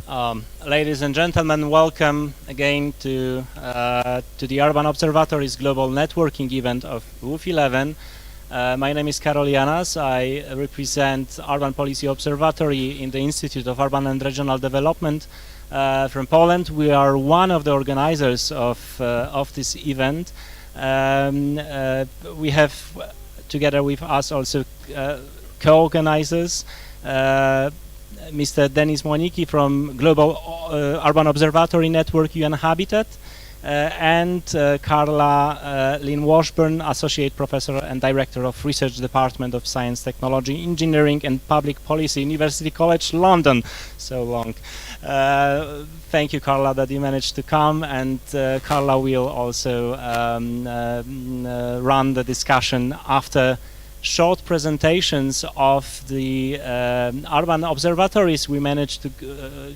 Ladies and gentlemen, welcome again to the Urban Observatories Global Networking event of WF11. My name is Karol Janas. I represent Urban Policy Observatory in the Institute of Urban and Regional Development from Poland. We are one of the organizers of this event. We have together with us also co-organizers, Mr. Denis Młoniki from Global Urban Observatory Network UN Habitat, and Carla Lynn Washburn, Associate Professor and Director of Research Department of Science, Technology, Engineering and Public Policy, University College London. So long. Thank you, Carla, that you managed to come, and Carla will also run the discussion after short presentations of the urban observatories we managed to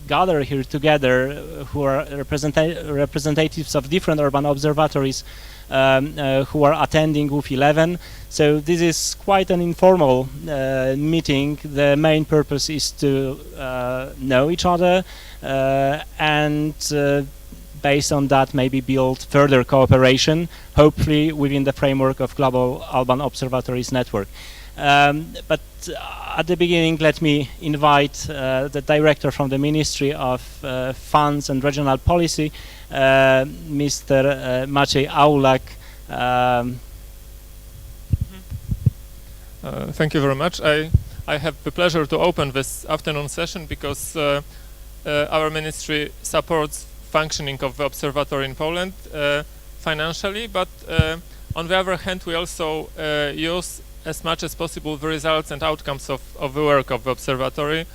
gather here together, who are representatives of different urban observatories who are attending WF11. So this is quite an informal meeting. The main purpose is to know each other and based on that maybe build further cooperation, hopefully within the framework of Global Urban Observatories Network. But at the beginning, let me invite the director from the Ministry of Funds and Regional Policy, Mr. Maciej Aulak. Thank you very much. I have the pleasure to open this afternoon session because our ministry supports functioning of the observatory in Poland financially, but on the other hand we also use as much as possible the results and outcomes of the work of the observatory.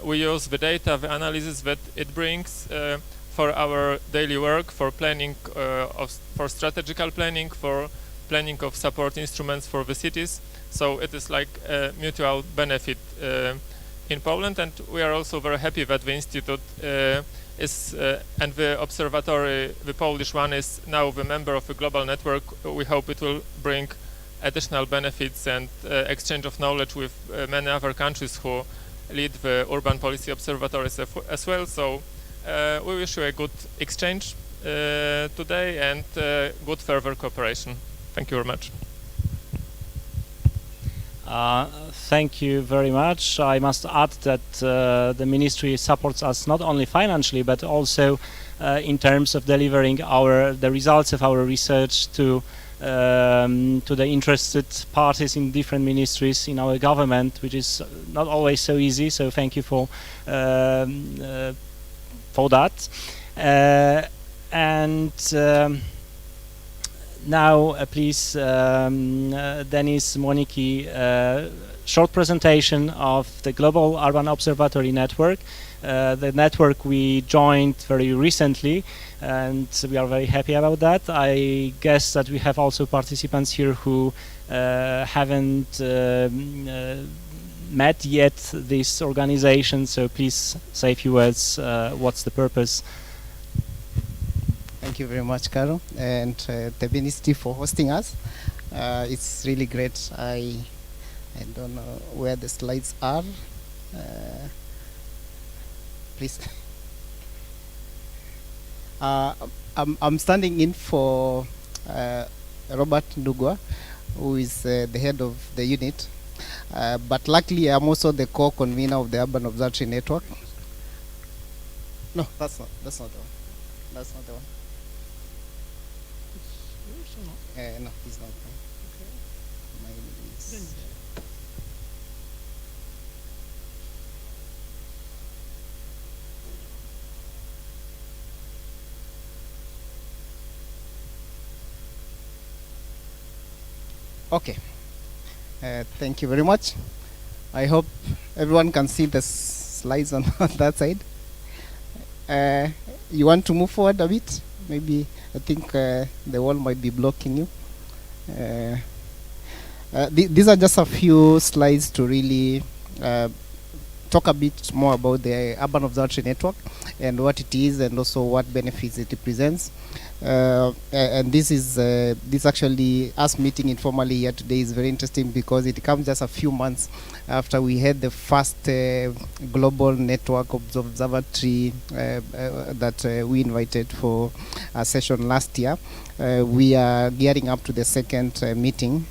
We use the data, the analysis that it brings for our daily work, for planning, for strategical planning, for planning of support instruments for the cities. So it is like a mutual benefit in Poland, and we are also very happy that the institute and the observatory, the Polish one, is now the member of the global network. We hope it will bring additional benefits and exchange of knowledge with many other countries who lead the urban policy observatories as well. So we wish you a good exchange today and good further cooperation. Thank you very much. Thank you very much. I must add that the ministry supports us not only financially but also in terms of delivering the results of our research to the interested parties in different ministries in our government, which is not always so easy. So thank you for that. Now, please, Denis Młoniki, short presentation of the Global Urban Observatory Network. The network we joined very recently, and we are very happy about that. I guess that we have also participants here who haven't met yet this organization, so please say a few words. What's the purpose? Thank you very much, Carol, and the ministry for hosting us. It's really great. I don't know where the slides are. Please. I'm standing in for Robert Ndugwa, who is the head of the unit. But luckily, I'm also the co-convener of the Urban Observatory Network. No, that's not the one. That's not the one. No, he's not. Okay. Mine is. Okay. Thank you very much. I hope everyone can see the slides on that side. You want to move forward a bit? Maybe. I think the wall might be blocking you. These are just a few slides to really talk a bit more about the Urban Observatory Network and what it is, and also what benefits it represents. And this actually, us meeting informally here today is very interesting because it comes just a few months after we had the first global network observatory that we invited for a session last year. We are gearing up to the second meeting,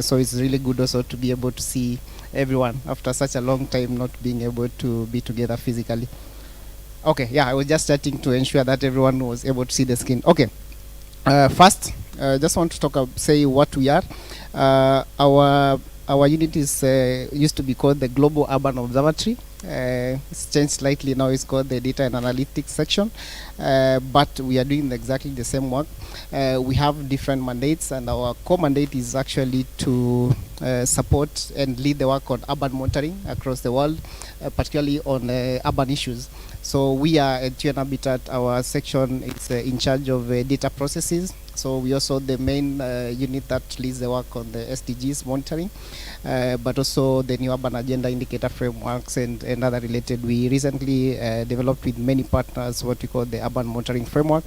so it's really good also to be able to see everyone after such a long time not being able to be together physically. Okay, yeah, I was just starting to ensure that everyone was able to see the screen. Okay, first, just want to say what we are. Our unit is used to be called the Global Urban Observatory. It's changed slightly now. It's called the Data and Analytics section, but we are doing exactly the same work. We have different mandates, and our core mandate is actually to support and lead the work on urban monitoring across the world, particularly on urban issues. So we are at UN Habitat. Our section is in charge of data processes. So we also the main unit that leads the work on the SDGs monitoring, but also the new urban agenda indicator frameworks and other related. We recently developed with many partners what we call the urban monitoring framework.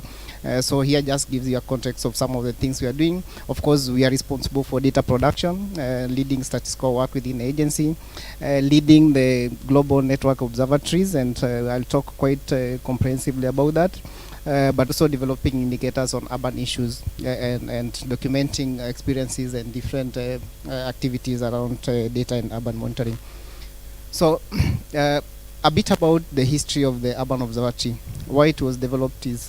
So here just gives you a context of some of the things we are doing. Of course, we are responsible for data production, leading statistical work within the agency, leading the global network observatories, and I'll talk quite comprehensively about that. But also developing indicators on urban issues and documenting experiences and different activities around data and urban monitoring. So a bit about the history of the Urban Observatory. Why it was developed is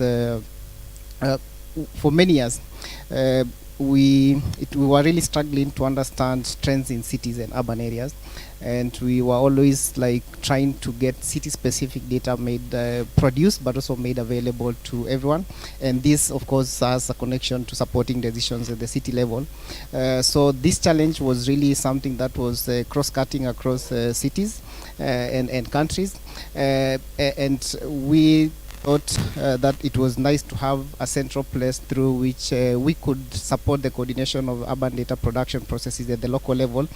for many years we were really struggling to understand trends in cities and urban areas, and we were always like trying to get city-specific data made produced, but also made available to everyone. And this, of course, has a connection to supporting decisions at the city level. So this challenge was really something that was cross-cutting across cities and countries, and we thought that it was nice to have a central place through which we could support the coordination of urban data production processes at the local level,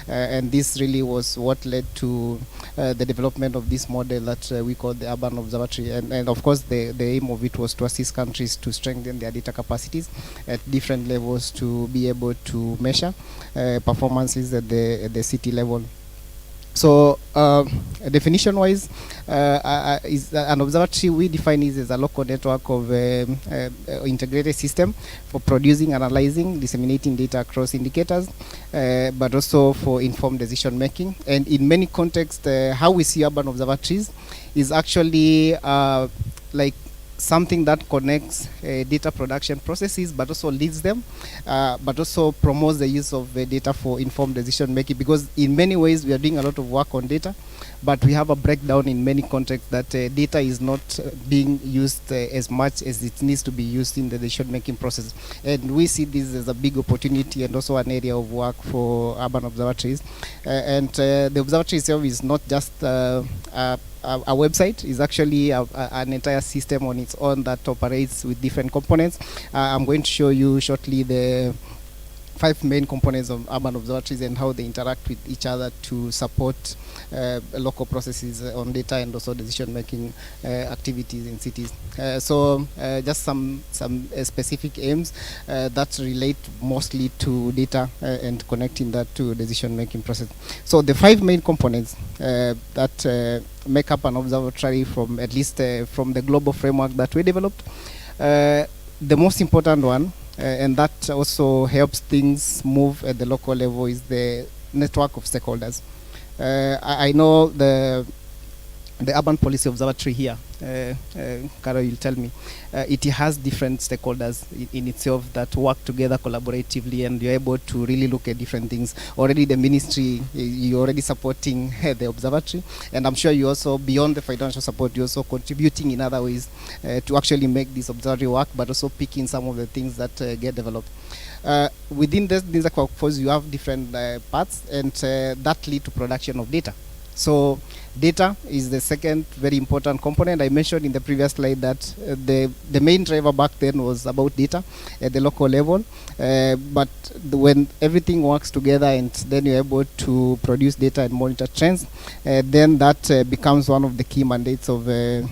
and this really was what led to the development of this model that we call the Urban Observatory. And of course the aim of it was to assist countries to strengthen their data capacities at different levels to be able to measure performances at the city level. So definition-wise, is an observatory we define it as a local network of integrated system for producing, analyzing, disseminating data across indicators, but also for informed decision making. And in many contexts, how we see urban observatories is actually like something that connects data production processes, but also leads them, but also promotes the use of data for informed decision making, because in many ways we are doing a lot of work on data, but we have a breakdown in many contexts that data is not being used as much as it needs to be used in the decision making process. And we see this as a big opportunity and also an area of work for urban observatories. And the observatory itself is not just a website, is actually an entire system on its own that operates with different components. I'm going to show you shortly the 5 main components of urban observatories and how they interact with each other to support local processes on data and also decision-making activities in cities. So just some specific aims that relate mostly to data and connecting that to decision-making process. So the 5 main components that make up an observatory, from at least from the global framework that we developed, the most important one, and that also helps things move at the local level, is the network of stakeholders. I know the Urban Policy Observatory here, Carol, you'll tell me, it has different stakeholders in itself that work together collaboratively, and you're able to really look at different things. Already the ministry, you're already supporting the observatory, and I'm sure you also, beyond the financial support, you're also contributing in other ways to actually make this observatory work, but also picking some of the things that get developed. Within this, of course, you have different parts, and that lead to production of data. So data is the second very important component. I mentioned in the previous slide that the main driver back then was about data at the local level, but when everything works together and then you're able to produce data and monitor trends, then that becomes one of the key mandates of the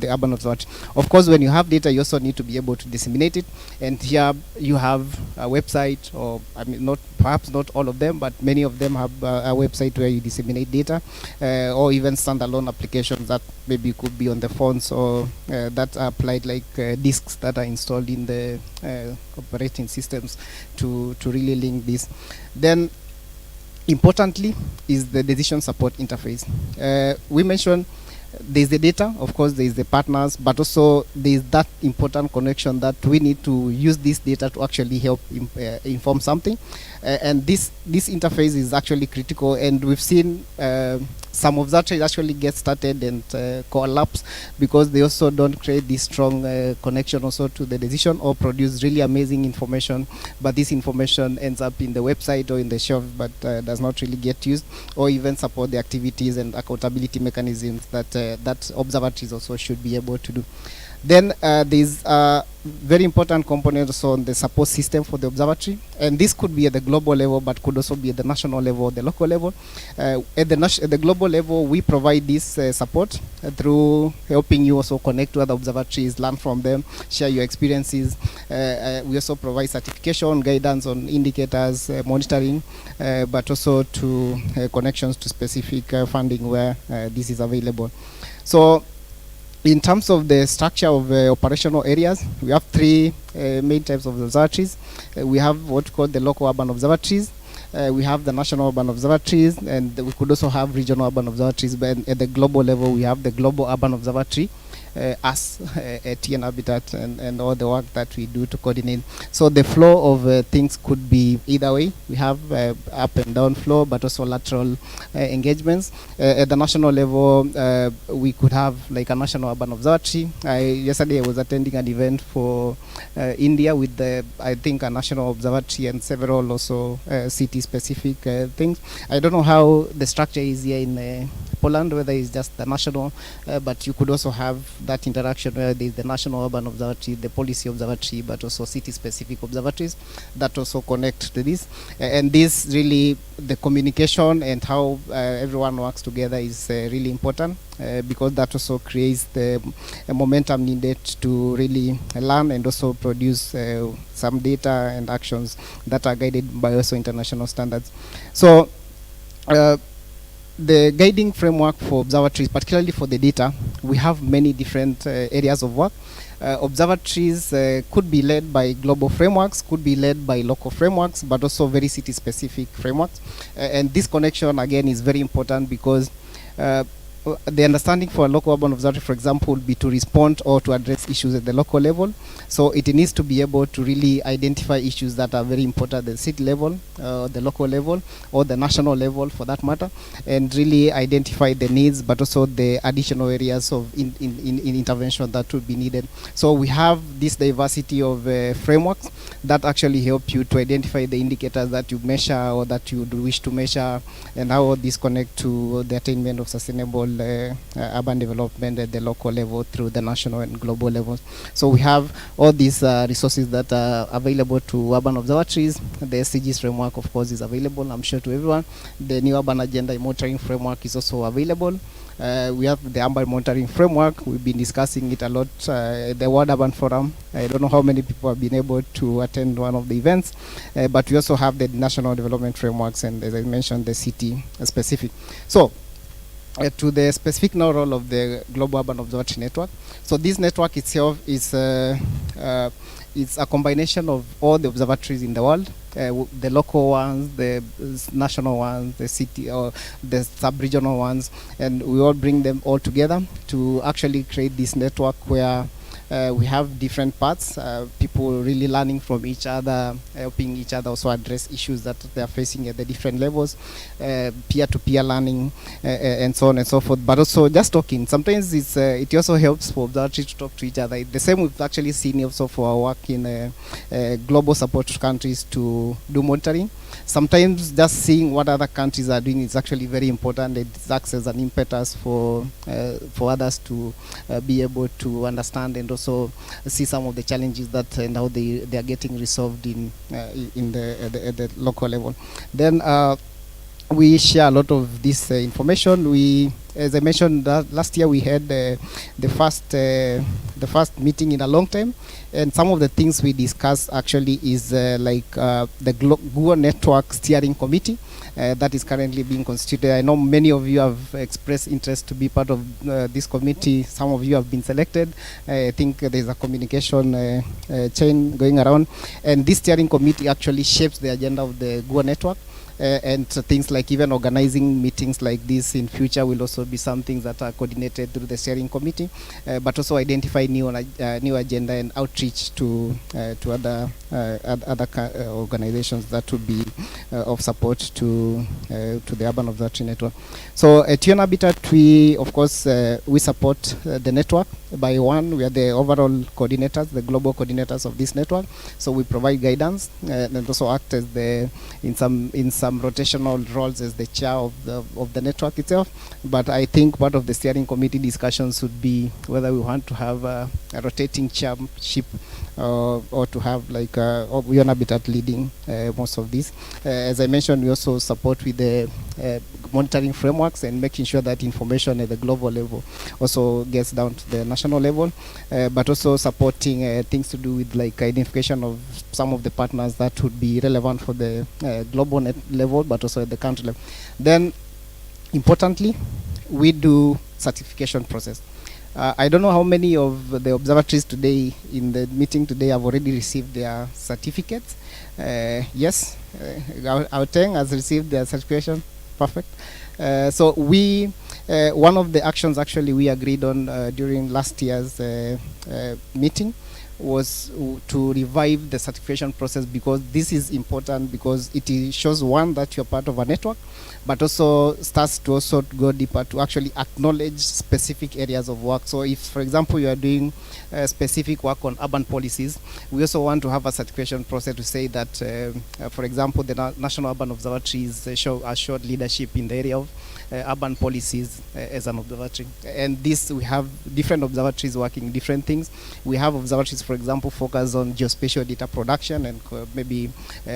Urban Observatory. Of course, when you have data, you also need to be able to disseminate it, and here you have a website, or I mean, perhaps not all of them, but many of them have a website where you disseminate data, or even standalone applications that maybe could be on the phones, or that are applied like disks that are installed in the operating systems to really link this. Then importantly is the decision support interface. We mentioned there's the data, of course there's the partners, but also there's that important connection that we need to use this data to actually help inform something, and this interface is actually critical, and we've seen some of that actually get started and collapse because they also don't create this strong connection also to the decision, or produce really amazing information, but this information ends up in the website or in the shelf, but does not really get used, or even support the activities and accountability mechanisms that that observatories also should be able to do. Then there's a very important component also on the support system for the observatory, and this could be at the global level, but could also be at the national level or the local level. At the global level, we provide this support through helping you also connect to other observatories, learn from them, share your experiences. We also provide certification, guidance on indicators, monitoring, but also to connections to specific funding where this is available. So in terms of the structure of operational areas, we have three main types of observatories. We have what we call the local urban observatories. We have the national urban observatories, and we could also have regional urban observatories. But at the global level, we have the global urban observatory, us at TN Habitat, and all the work that we do to coordinate. So the flow of things could be either way. We have up and down flow, but also lateral engagements. At the national level, we could have like a national urban observatory. Yesterday I was attending an event for India with I think a national observatory and several also city-specific things. I don't know how the structure is here in Poland, whether it's just the national, but you could also have that interaction where there's the national urban observatory, the policy observatory, but also city-specific observatories that also connect to this. And this really, the communication and how everyone works together is really important, because that also creates the momentum needed to really learn and also produce some data and actions that are guided by also international standards. So the guiding framework for observatories, particularly for the data, we have many different areas of work. Observatories could be led by global frameworks, could be led by local frameworks, but also very city-specific frameworks. And this connection, again, is very important because the understanding for a local urban observatory, for example, would be to respond or to address issues at the local level. So it needs to be able to really identify issues that are very important at the city level, the local level, or the national level for that matter, and really identify the needs, but also the additional areas of intervention that would be needed. So we have this diversity of frameworks that actually help you to identify the indicators that you measure or that you do wish to measure, and how these connect to the attainment of sustainable urban development at the local level through the national and global levels. So we have all these resources that are available to urban observatories. The SDGs framework, of course, is available, I'm sure, to everyone. The new urban agenda monitoring framework is also available. We have the urban monitoring framework. We've been discussing it a lot at the World Urban Forum. I don't know how many people have been able to attend one of the events, but we also have the national development frameworks, and as I mentioned, the city specific. So to the specific now role of the Global Urban Observatory Network. So this network itself is it's a combination of all the observatories in the world, the local ones, the national ones, the city or the sub-regional ones, and we all bring them all together to actually create this network where We have different parts, people really learning from each other, helping each other also address issues that they are facing at the different levels, peer-to-peer learning, and so on and so forth. But also just talking. Sometimes it also helps for observatory to talk to each other. The same we've actually seen also for our work in global support countries to do monitoring. Sometimes just seeing what other countries are doing is actually very important. It acts as an impetus for others to be able to understand and also see some of the challenges that and how they are getting resolved in the local level. Then we share a lot of this information. We, as I mentioned, last year we had the first meeting in a long time, and some of the things we discussed actually is like the Google Network Steering Committee that is currently being constituted. I know many of you have expressed interest to be part of this committee. Some of you have been selected. I think there's a communication chain going around, and this steering committee actually shapes the agenda of the Google Network. And things like even organizing meetings like this in future will also be some things that are coordinated through the steering committee, but also identify new agenda and outreach to other organizations that would be of support to the Urban Observatory network. So at UN Habitat, we of course we support the network. By one, we are the overall coordinators, the global coordinators of this network. So we provide guidance and also act as in some rotational roles as the chair of the network itself. But I think part of the steering committee discussions would be whether we want to have a rotating chairship or to have like UN Habitat leading most of this. As I mentioned, we also support with the monitoring frameworks and making sure that information at the global level also gets down to the national level, but also supporting things to do with like identification of some of the partners that would be relevant for the global level, but also at the country level. Then, importantly, we do certification process. I don't know how many of the observatories today in the meeting today have already received their certificates. Yes, Gauteng has received their certification. Perfect. So we, one of the actions actually we agreed on during last year's meeting was to revive the certification process, because this is important, because it shows one that you're part of a network, but also starts to also go deeper to actually acknowledge specific areas of work. So if, for example, you are doing specific work on urban policies, we also want to have a certification process to say that, for example, the National Urban Observatories assured leadership in the area of urban policies as an observatory. And this, we have different observatories working different things. We have observatories, for example, focus on geospatial data production, and maybe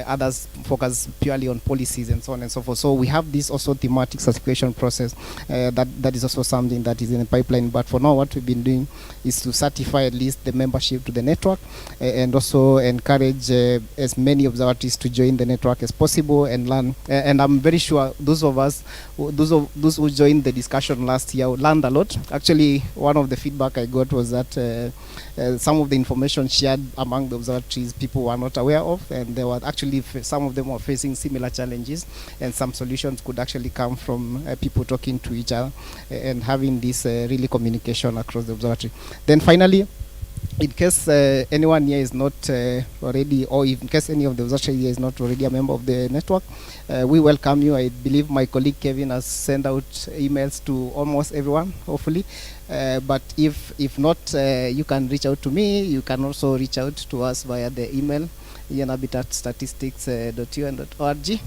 others focus purely on policies and so on and so forth. So we have this also thematic certification process that is also something that is in the pipeline. But for now, what we've been doing is to certify at least the membership to the network, and also encourage as many observatories to join the network as possible and learn. And I'm very sure those who joined the discussion last year learned a lot. Actually, one of the feedback I got was that some of the information shared among the observatories people were not aware of, and there were actually some of them were facing similar challenges, and some solutions could actually come from people talking to each other and having this really communication across the observatory. Then finally, in case anyone here is not already, or in case any of the observatory here is not already a member of the network, we welcome you. I believe my colleague Kevin has sent out emails to almost everyone, hopefully. But if not, you can reach out to me. You can also reach out to us via the email, unhabitatstatistics.un.org.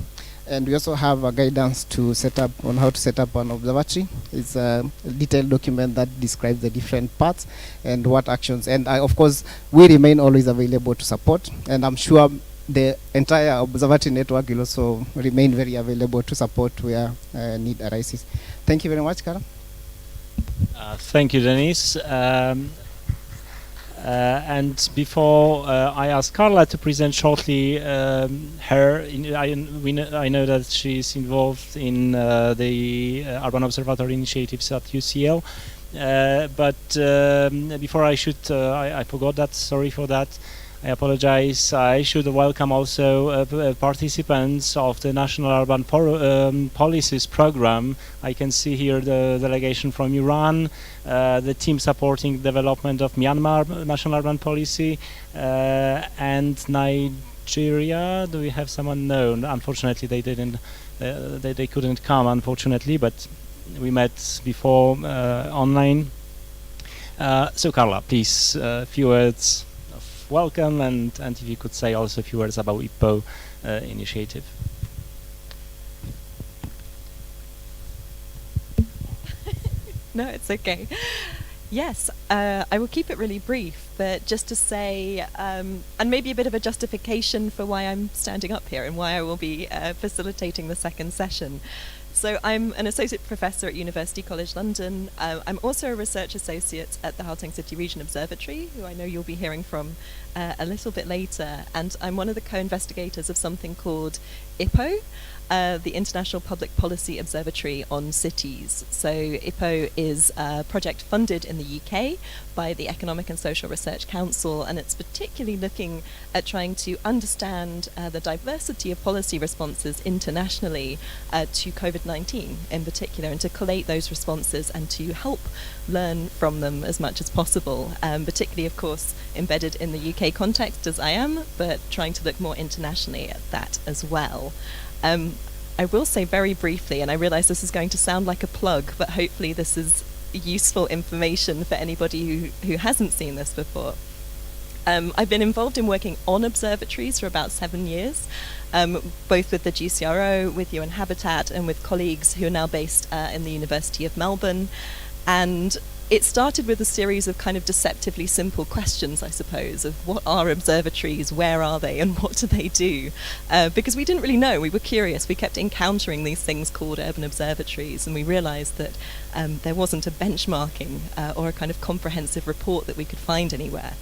And we also have a guidance to set up on how to set up an observatory. It's a detailed document that describes the different parts and what actions. And of course, we remain always available to support. And I'm sure the entire observatory network will also remain very available to support where need arises. Thank you very much, Kara. Thank you, Denise. And before I ask Carla to present shortly I know that she's involved in the Urban Observatory initiatives at UCL. But before I forgot that, sorry for that. I apologize. I should welcome also participants of the National Urban Policies Program. I can see here the delegation from Iran, the team supporting development of Myanmar National Urban Policy, and Nigeria. Do we have someone? No, unfortunately they didn't. They couldn't come, unfortunately, but we met before online. So Carla, please, a few words of welcome, and if you could say also a few words about ɁYWO initiative. No, it's okay. Yes, I will keep it really brief, but just to say, and maybe a bit of a justification for why I'm standing up here and why I will be facilitating the second session. So I'm an associate professor at University College London. I'm also a research associate at the Gauteng City Region Observatory, who I know you'll be hearing from a little bit later. And I'm one of the co-investigators of something called ݴYWO, the International Public Policy Observatory on Cities. So ڨWO is a project funded in the UK by the Economic and Social Research Council, and it's particularly looking at trying to understand the diversity of policy responses internationally to COVID-19 in particular, and to collate those responses and to help learn from them as much as possible, particularly, of course, embedded in the UK context as I am, but trying to look more internationally at that as well. I will say very briefly, and I realise this is going to sound like a plug, but hopefully this is useful information for anybody who hasn't seen this before. I've been involved in working on observatories for about 7 years, both with the GCRO, with UN Habitat, and with colleagues who are now based in the University of Melbourne. And it started with a series of kind of deceptively simple questions, I suppose, of what are observatories, where are they, and what do they do? Because we didn't really know, we were curious, we kept encountering these things called urban observatories, and we realised that there wasn't a benchmarking or a kind of comprehensive report that we could find anywhere.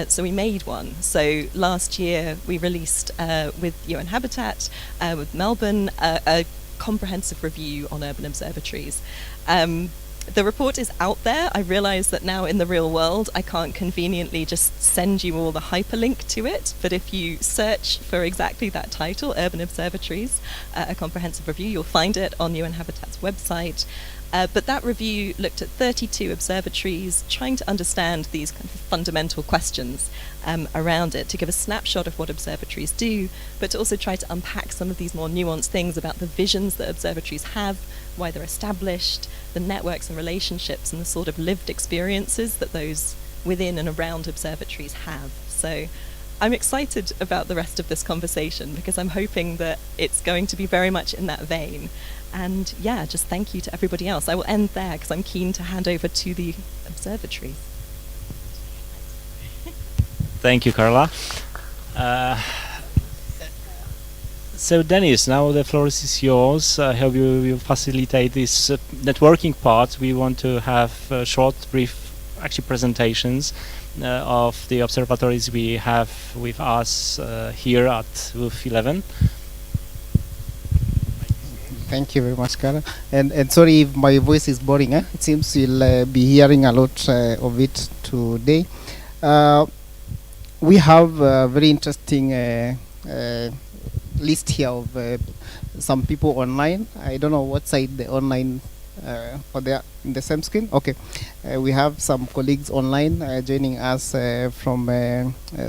So we made one. So last year we released with UN Habitat, with Melbourne, a comprehensive review on urban observatories. The report is out there. I realise that now in the real world I can't conveniently just send you all the hyperlink to it, but if you search for exactly that title, Urban Observatories, a comprehensive review, you'll find it on UN Habitat's website. But that review looked at 32 observatories, trying to understand these kind of fundamental questions around it, to give a snapshot of what observatories do, but to also try to unpack some of these more nuanced things about the visions that observatories have, why they're established, the networks and relationships, and the sort of lived experiences that those within and around observatories have. So I'm excited about the rest of this conversation because I'm hoping that it's going to be very much in that vein. And yeah, just thank you to everybody else. I will end there because I'm keen to hand over to the observatories. Thank you, Carla. So Dennis, now the floor is yours. I hope you will facilitate this networking part. We want to have short, brief, actually presentations of the observatories we have with us here at WUF 11. Thank you very much, Carla. And sorry if my voice is boring. It seems you'll be hearing a lot of it today. We have a very interesting list here of some people online. I don't know what side the online or they are in the same screen. Okay, we have some colleagues online joining us from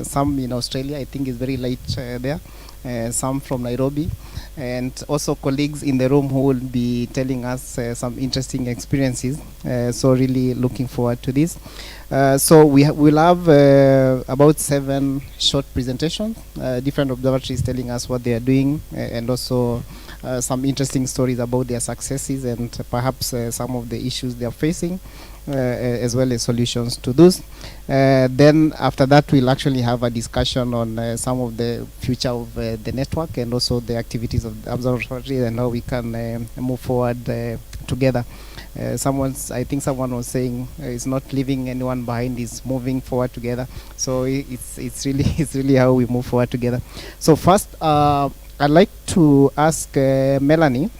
some in Australia. I think it's very late there. Some from Nairobi, and also colleagues in the room who will be telling us some interesting experiences. So really looking forward to this. So we'll have about 7 short presentations, different observatories telling us what they are doing, and also some interesting stories about their successes and perhaps some of the issues they are facing, as well as solutions to those. Then after that we'll actually have a discussion on some of the future of the network and also the activities of the observatory and how we can move forward together. I think someone was saying it's not leaving anyone behind, it's moving forward together. So it's really how we move forward together. So first I'd like to ask Melanie.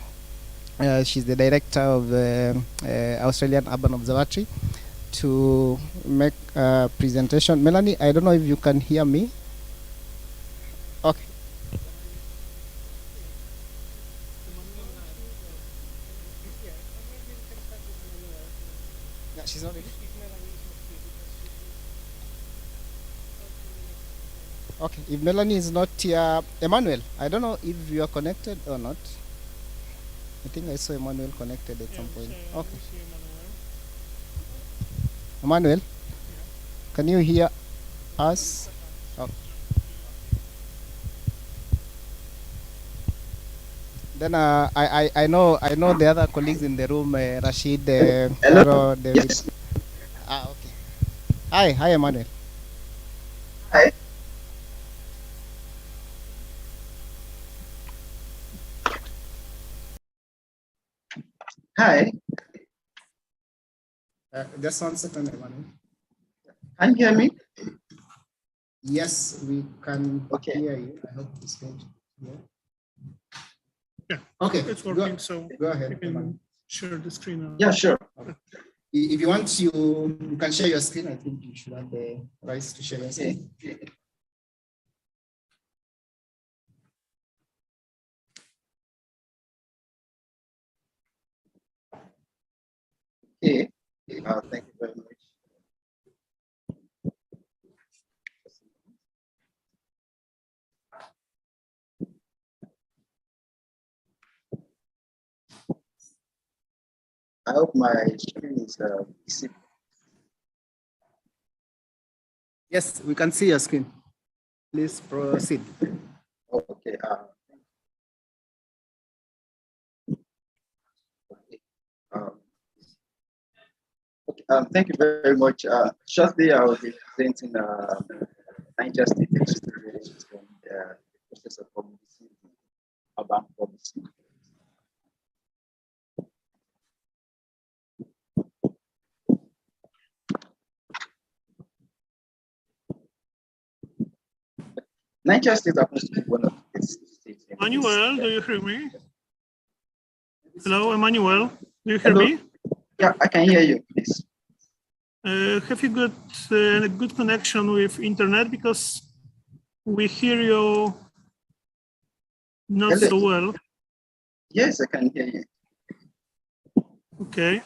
She's the director of the Australian Urban Observatory, to make a presentation. Melanie, I don't know if you can hear me. She's not ready? Okay, if Melanie is not here, Emmanuel, I don't know if you are connected or not. I think I saw Emmanuel connected at some point. Okay. Emmanuel, can you hear us? Oh. Then I know the other colleagues in the room, Rashid, Hello? David. Yes. Okay. Hi, Emmanuel. Hi. Hi. Just 1 second, Emmanuel. Can you hear me? Yes, we can Okay. hear you. I hope it's good. Yeah. Yeah, Okay. it's working, so Go ahead, you Emmanuel. can share the screen now. Yeah, sure. If you want, you can share your screen. I think you should have the rights to share your screen. Okay. Thank you very much. I hope my screen is visible. Yes, we can see your screen. Please proceed. Okay. Okay. Thank you very much. Shortly, I will be presenting Niger State experience from the process of publicity, urban policy. Niger State happens to be one of the states. Emmanuel, do you hear me? Hello, Emmanuel, do you hear Hello? me? Yeah, I can hear you, please. Have you got a good connection with internet? Because we hear you not Hello? so well. Yes, I can hear you. Okay.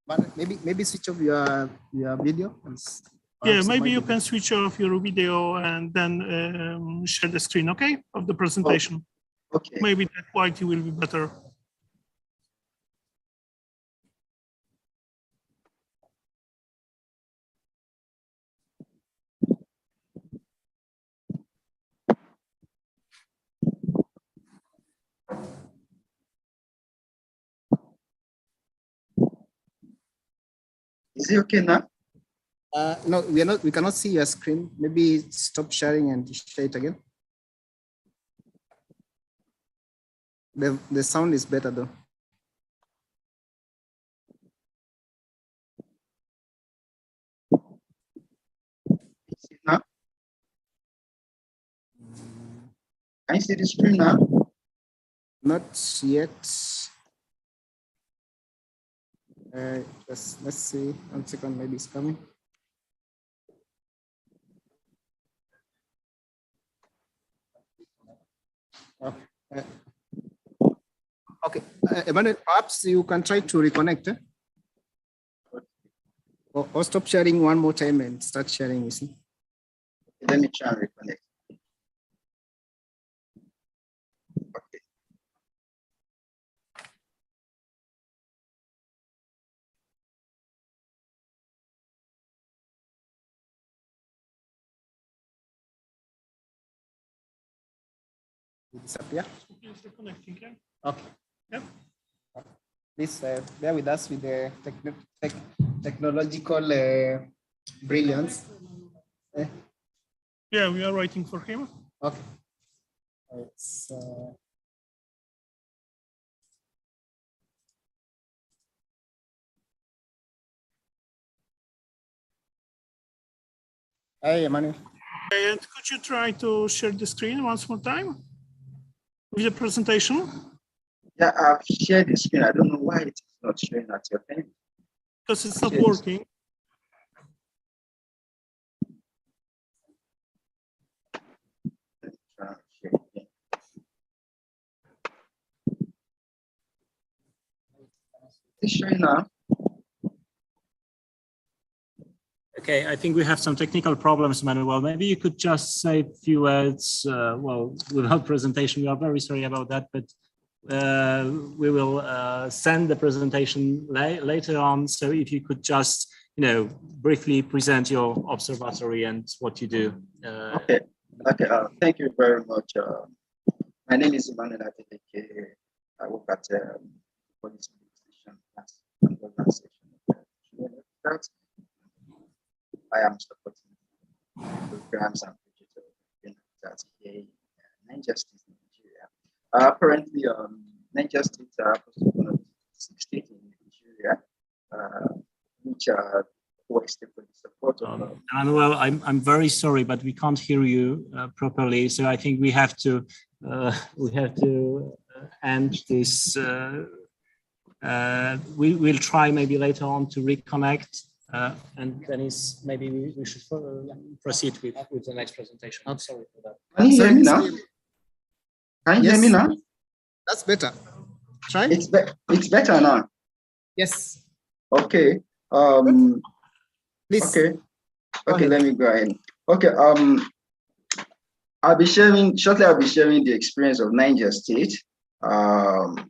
But maybe switch off your video. Yeah, maybe you can switch off your video and then share the screen, okay, of the presentation. Okay. Maybe the quality will be better. Is it okay now? No, we are not. We cannot see your screen. Maybe stop sharing and share it again. The sound is better though. Is it now? Can you see the screen now? Not yet. Let's see. 1 second. Maybe it's coming. Okay, Emmanuel, perhaps you can try to reconnect. Or stop sharing one more time and start sharing, you see. Let me try and reconnect. Okay. Disappear. It's reconnecting, yeah? Okay. Yep. Please bear with us with the technological brilliance. Yeah, we are waiting for him. Okay. It's, Hi, Emmanuel. And could you try to share the screen once more time with the presentation? Yeah, I've shared the screen. I don't know why it's not showing at your end. Because it's not Yes. working. Let me try and share it again. It's showing now. Okay, I think we have some technical problems, Manuel. Maybe you could just say a few words, well, without presentation. We are very sorry about that, but we will send the presentation later on. So if you could just, briefly present your observatory and what you do. Okay. Thank you very much. My name is Emmanuel Adeleke. I work at Police Station and organization. I am supporting programs and projects here in Niger State, Nigeria. Currently, Niger State is one of the 6 states in Nigeria, which works for the support of. Manuel, I'm very sorry, but we can't hear you properly. So I think we have to end this. We'll try maybe later on to reconnect. And then maybe we should proceed with the next presentation. I'm sorry for that. Can you hear me now? Can you hear me now? That's better. Try. It's better now. Yes. Okay. Please. Okay. Let me go ahead. Okay. I'll be sharing the experience of Niger State on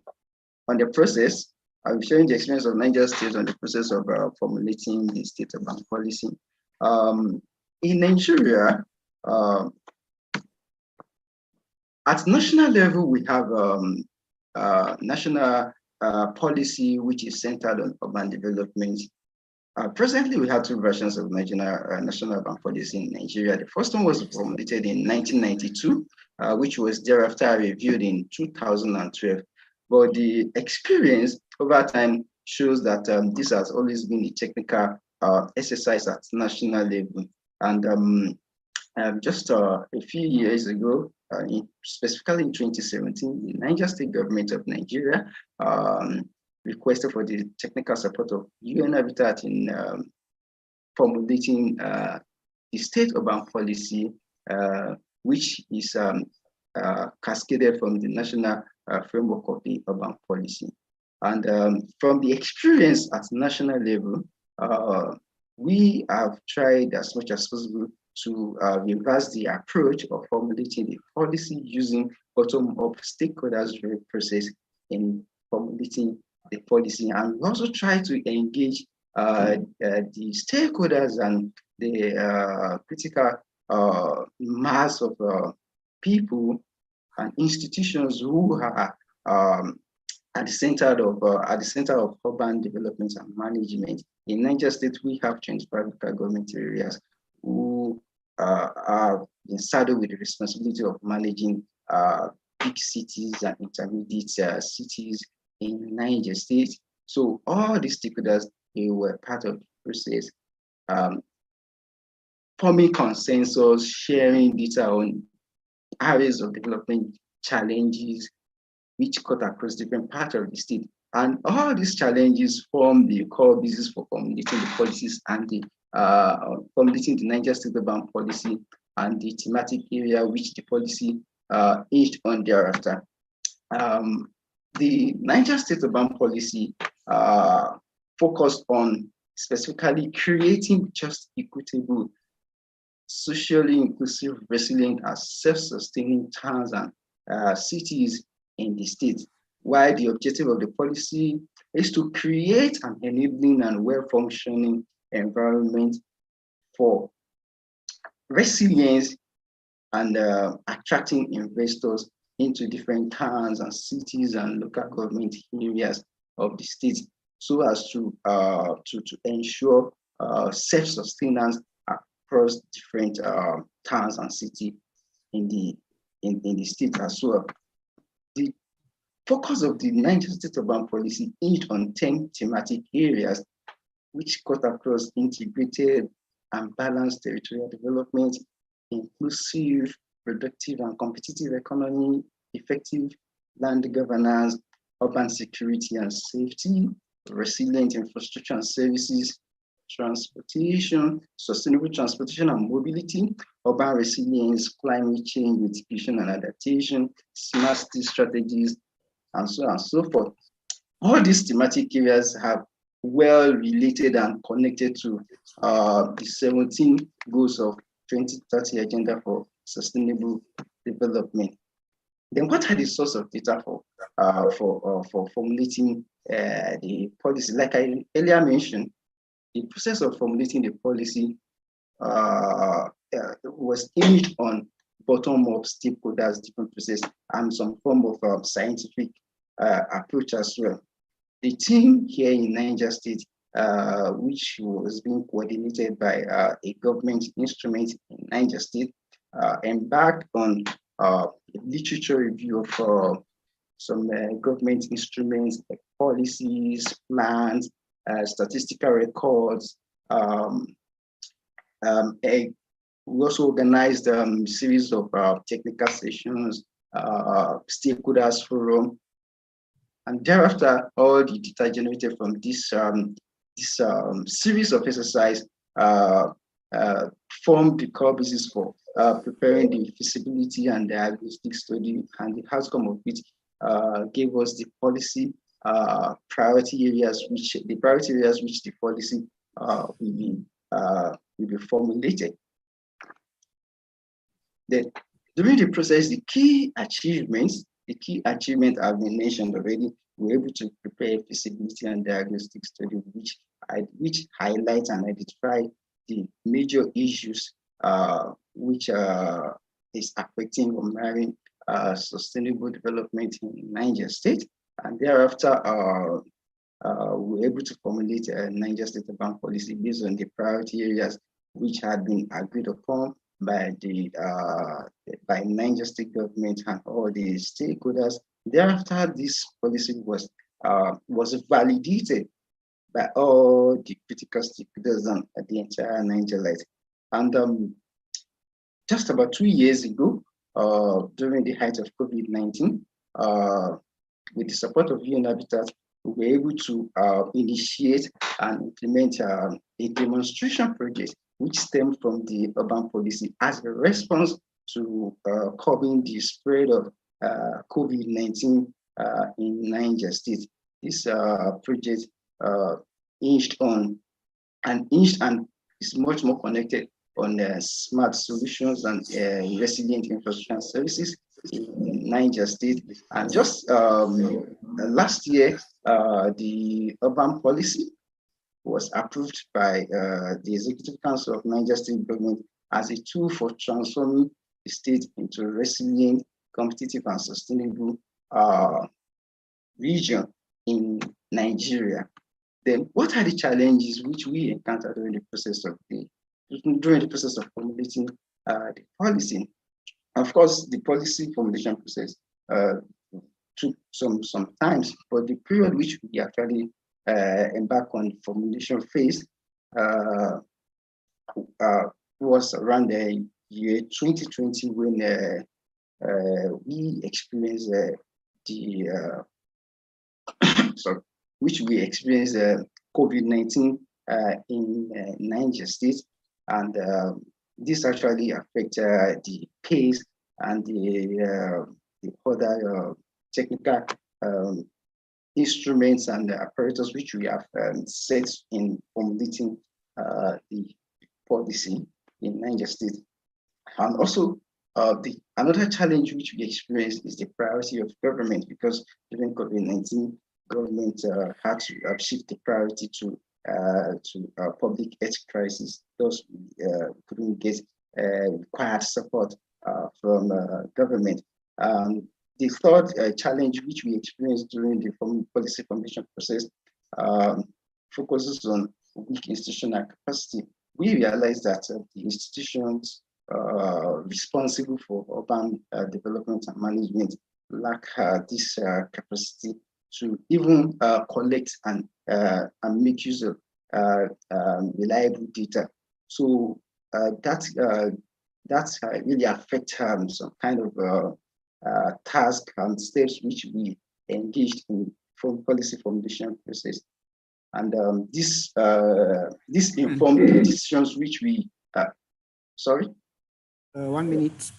the process. I'll be sharing the experience of Niger State on the process of formulating the state urban policy. In Nigeria, at national level, we have national policy which is centered on urban development. Presently, we have 2 versions of national urban policy in Nigeria. The first one was formulated in 1992, which was thereafter reviewed in 2012. But the experience over time shows that this has always been a technical exercise at national level. And just a few years ago, specifically in 2017, the Niger State government of Nigeria requested for the technical support of UN Habitat in formulating the state urban policy, which is cascaded from the national framework of the urban policy. And from the experience at national level, we have tried as much as possible to reverse the approach of formulating the policy using bottom-up stakeholders process in formulating the policy. And we also try to engage the stakeholders and the critical mass of people and institutions who are at the center of urban development and management. In Niger State, we have 25 local government areas who are been saddled with the responsibility of managing big cities and intermediate cities in Niger State. So all these stakeholders, they were part of the process, forming consensus, sharing data on areas of development challenges which cut across different parts of the state. And all these challenges form the core basis for formulating the policies and the formulating the Niger State urban policy and the thematic area which the policy hinged on thereafter. The Niger State urban policy focused on specifically creating just, equitable, socially inclusive, resilient, and self-sustaining towns and cities in the state, while the objective of the policy is to create an enabling and well-functioning environment for resilience and attracting investors into different towns and cities and local government areas of the state, so as to ensure self-sustenance across different towns and cities in the state as well. The focus of the Niger State urban policy hinged on 10 thematic areas which cut across integrated and balanced territorial development, inclusive, productive and competitive economy, effective land governance, urban security and safety, resilient infrastructure and services, transportation, sustainable transportation and mobility, urban resilience, climate change, mitigation and adaptation, smart city strategies, and so on and so forth. All these thematic areas have well related and connected to the 17 goals of 2030 Agenda for Sustainable Development. Then, what are the source of data for formulating the policy? Like I earlier mentioned, the process of formulating the policy was imaged on bottom-up stakeholders, different process, and some form of scientific approach as well. The team here in Niger State, which was being coordinated by a government instrument in Niger State, embarked on a literature review of some government instruments, like policies, plans, statistical records. We also organized a series of technical sessions, stakeholders forum, and thereafter, all the data generated from this series of exercise formed the core basis for preparing the feasibility and diagnostic study, and the outcome of it gave us the policy priority areas which the policy will be formulated. Then, during the process, the key achievement have been mentioned already. We were able to prepare a feasibility and diagnostic study which highlights and identify the major issues which is affecting or marring sustainable development in Niger State. And thereafter, we were able to formulate a Niger State urban policy based on the priority areas which had been agreed upon by the Niger State government and all the stakeholders. Thereafter, this policy was validated by all the critical stakeholders and the entire Nigerite. And just about 2 years ago, during the height of COVID-19, with the support of UN Habitat, we were able to initiate and implement a demonstration project which stemmed from the urban policy as a response to curbing the spread of COVID-19 in Niger State. This project hinged and is much more connected on smart solutions and resilient infrastructure services in Niger State. And just last year, the urban policy was approved by the Executive Council of Niger State Government as a tool for transforming the state into a resilient, competitive, and sustainable region in Nigeria. Then, what are the challenges which we encountered during the process of formulating the policy? Of course, the policy formulation process took some time, but the period which we actually embark on the formulation phase was around the year 2020 when we experienced COVID-19 in Niger State, and this actually affected the pace and the other technical instruments and apparatus which we have set in formulating the policy in Niger State. And also, another challenge which we experienced is the priority of government, because during COVID-19, government had to shift the priority to public health crisis. Thus, we couldn't get required support from government. The third challenge which we experienced during the policy formulation process focuses on weak institutional capacity. We realized that the institutions responsible for urban development and management lack this capacity to even collect and make use of reliable data. So that's really affect some kind of task and steps which we engaged in policy formulation process. And this informed the decisions which we, sorry? 1 minute.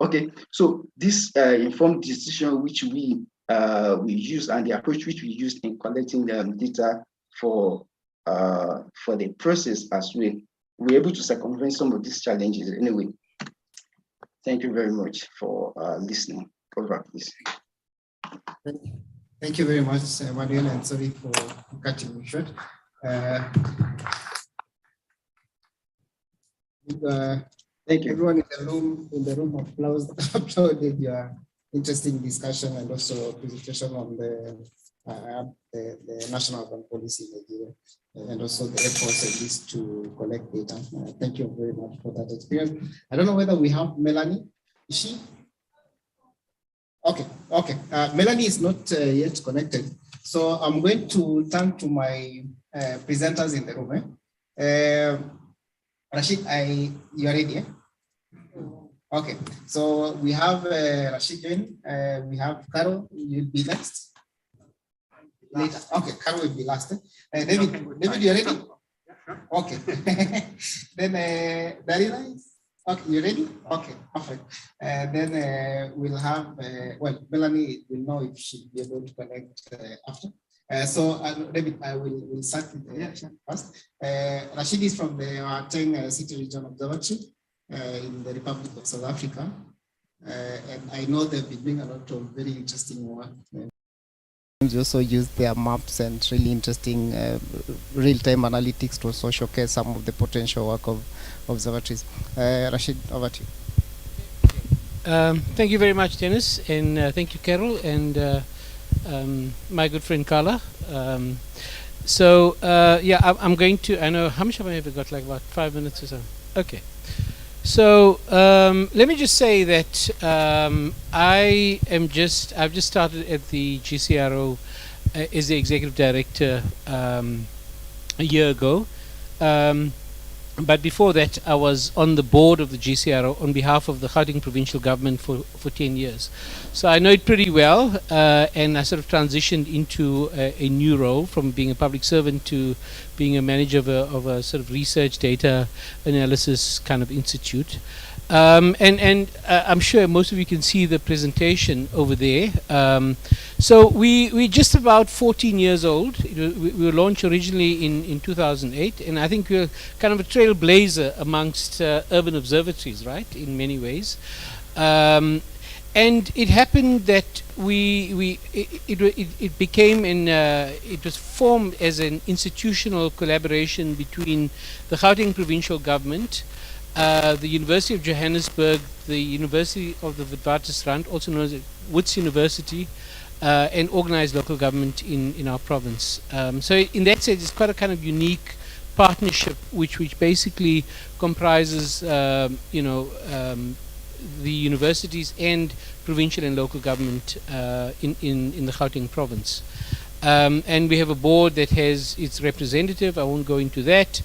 Okay, so this informed decision which we use and the approach which we used in collecting the data for the process as we're able to circumvent some of these challenges anyway. Thank you very much for listening. Over, please. Thank you very much, Manuel, and sorry for cutting me short. Thank you. Everyone in the room applauded your interesting discussion and also presentation on the national urban policy in Nigeria, and also the efforts at least to collect data. Thank you very much for that experience. I don't know whether we have Melanie. Is she? Okay. Melanie is not yet connected, so I'm going to turn to my presenters in the room. Rashid, you are ready? Okay, so we have Rashid Jain, we have Carol, you'll be next. Later. Okay, Carol will be last. David, you are ready? Okay. Then Darina, okay, you ready? Okay, perfect. Then we'll have, Melanie will know if she'll be able to connect after. So David, I will start with first. Rashid is from the Gauteng City Region Observatory in the Republic of South Africa. And I know they've been doing a lot of very interesting work. We also use their maps and really interesting real-time analytics to also showcase some of the potential work of observatories. Rashid, over to you. Thank you very much, Dennis, and thank you, Carol, and my good friend Carla. I'm going to, I know, how much have I ever got, like about 5 minutes or so? Okay. So let me just say that I've just started at the GCRO as the executive director a year ago. But before that, I was on the board of the GCRO on behalf of the Gauteng provincial government for 10 years. So I know it pretty well, and I sort of transitioned into a new role from being a public servant to being a manager of a sort of research data analysis kind of institute. I'm sure most of you can see the presentation over there. So we're just about 14 years old. We were launched originally in 2008, and I think we're kind of a trailblazer amongst urban observatories, right, in many ways. And it happened that it became it was formed as an institutional collaboration between the Gauteng provincial government, the University of Johannesburg, the University of the Witwatersrand, also known as Wits University, and organized local government in our province. So in that sense, it's quite a kind of unique partnership, which basically comprises, the universities and provincial and local government in the Gauteng province. And we have a board that has its representative. I won't go into that.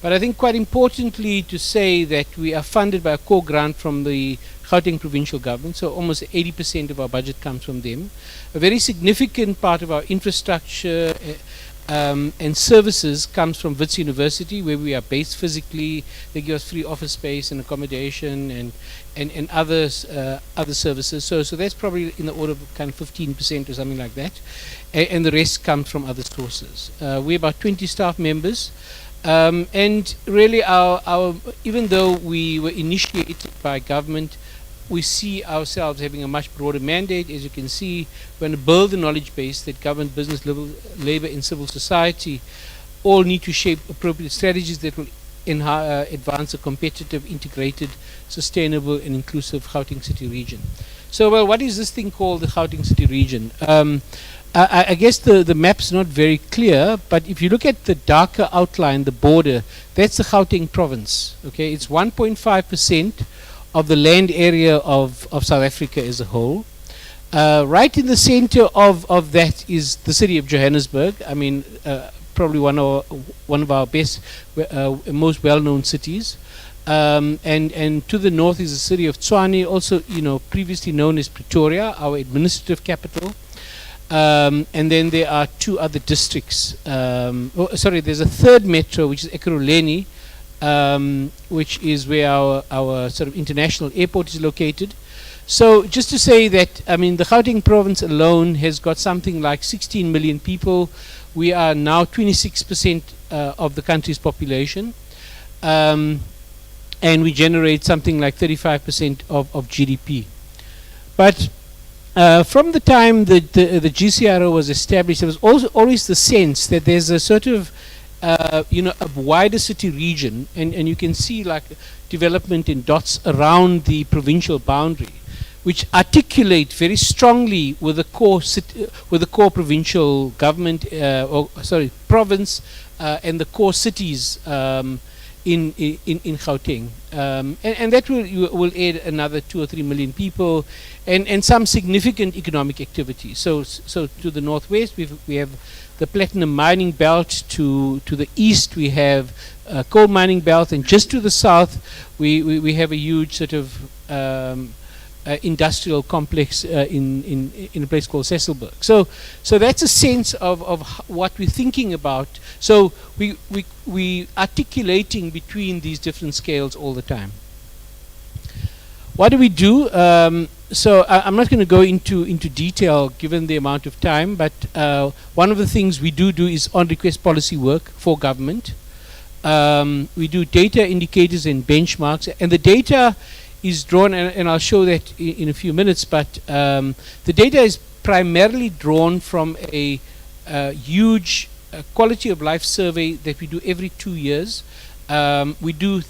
But I think quite importantly to say that we are funded by a core grant from the Gauteng provincial government, so almost 80% of our budget comes from them. A very significant part of our infrastructure and services comes from Wits University, where we are based physically. They give us free office space and accommodation and other services. So that's probably in the order of kind of 15% or something like that. And the rest comes from other sources. We're about 20 staff members. And really our even though we were initiated by government, we see ourselves having a much broader mandate. As you can see, we're going to build the knowledge base that government, business, labor and civil society all need to shape appropriate strategies that will advance a competitive, integrated, sustainable and inclusive Gauteng City region. So, well, what is this thing called the Gauteng City region? I guess the map's not very clear, but if you look at the darker outline, the border, that's the Gauteng province. Okay, it's 1.5% of the land area of South Africa as a whole. Right in the center of that is the city of Johannesburg. I mean, probably one of our best, most well-known cities. And to the north is the city of Tshwane, also previously known as Pretoria, our administrative capital. And then there are two other districts. There's a third metro, which is Ekurhuleni, which is where our sort of international airport is located. So just to say that, I mean, the Gauteng province alone has got something like 16 million people, we are now 26% of the country's population, and we generate something like 35% of GDP. But from the time that the GCRO was established, there was also always the sense that there's a sort of a wider city region, and you can see like development in dots around the provincial boundary, which articulate very strongly with the core city, with the core provincial government, province, and the core cities in Gauteng, and that will add another 2 or 3 million people, and some significant economic activity. So to the northwest we have the platinum mining belt. To the east we have coal mining belt, and just to the south we have a huge sort of industrial complex in a place called Cecilburg. So that's a sense of what we're thinking about. So we articulating between these different scales all the time. What do we do? So I'm not going to go into detail given the amount of time, but one of the things we do is on-request policy work for government. We do data indicators and benchmarks, and the data is drawn, and I'll show that in a few minutes, but the data is primarily drawn from a huge quality of life survey that we do every 2 years. We do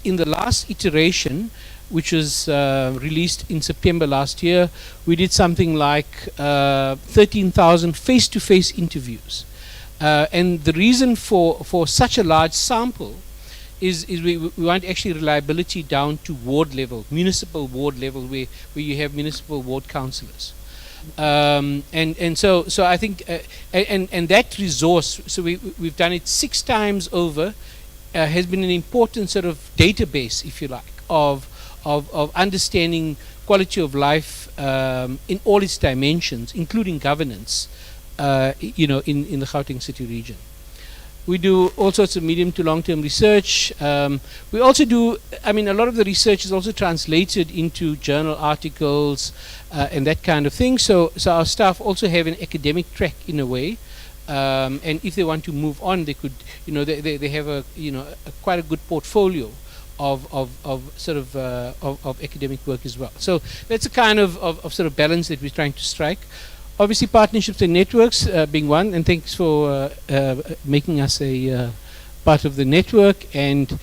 in the last iteration, which was released in September last year, we did something like 13,000 face-to-face interviews. And the reason for such a large sample is we want actually reliability down to ward level, municipal ward level, where you have municipal ward councillors. And so I think and that resource, so we've done it 6 times over, has been an important sort of database, if you like, of understanding quality of life in all its dimensions, including governance, in the Gauteng city region. We do all sorts of medium to long-term research. We also do, a lot of the research is also translated into journal articles and that kind of thing. So our staff also have an academic track in a way. And if they want to move on, they could, they have a quite a good portfolio of academic work as well. So that's a kind of sort of balance that we're trying to strike. Obviously, partnerships and networks being one, and thanks for making us a part of the network, and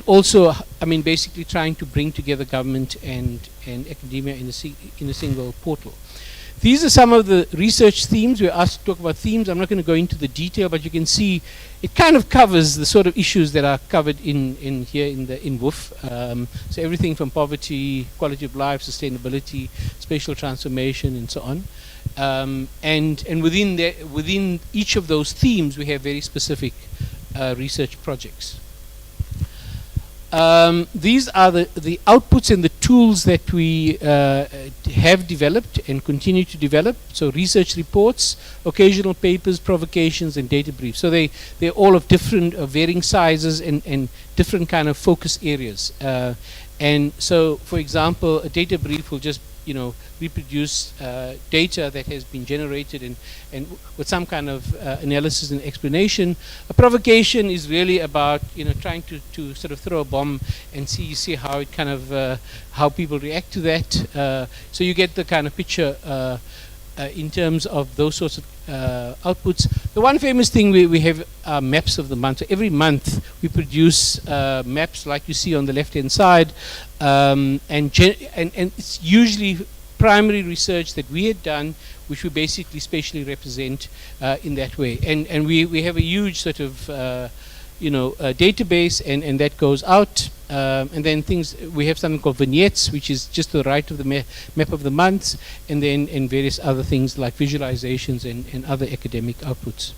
also, basically trying to bring together government and academia in a single portal. These are some of the research themes. We're asked to talk about themes. I'm not going to go into the detail, but you can see it kind of covers the sort of issues that are covered in WOOF. So everything from poverty, quality of life, sustainability, spatial transformation, and so on. And within each of those themes, we have very specific research projects. These are the outputs and the tools that we have developed and continue to develop. So research reports, occasional papers, provocations, and data briefs. So they're all of different, varying sizes and different kind of focus areas. And so, for example, a data brief will just reproduce data that has been generated and with some kind of analysis and explanation. A provocation is really about trying to sort of throw a bomb and see how it kind of how people react to that. So you get the kind of picture in terms of those sorts of outputs. The one famous thing we have are maps of the month. So every month we produce maps like you see on the left-hand side, and it's usually primary research that we had done, which we basically spatially represent in that way. And we have a huge sort of database, and that goes out. And then we have something called vignettes, which is just to the right of the map of the months, and then various other things like visualizations and other academic outputs.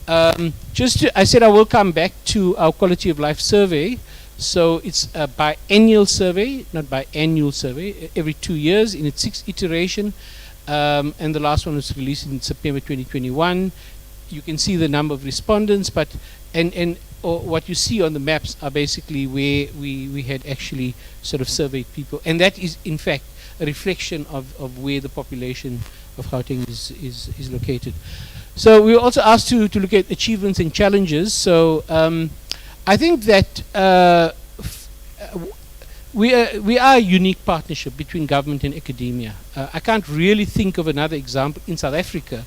I said I will come back to our quality of life survey. So it's a biennial survey, not biannual survey, every 2 years in its 6th iteration. And the last one was released in September 2021. You can see the number of respondents, but what you see on the maps are basically where we had actually sort of surveyed people, and that is in fact a reflection of where the population of Gauteng is located. So we were also asked to look at achievements and challenges. So I think that we are a unique partnership between government and academia. I can't really think of another example in South Africa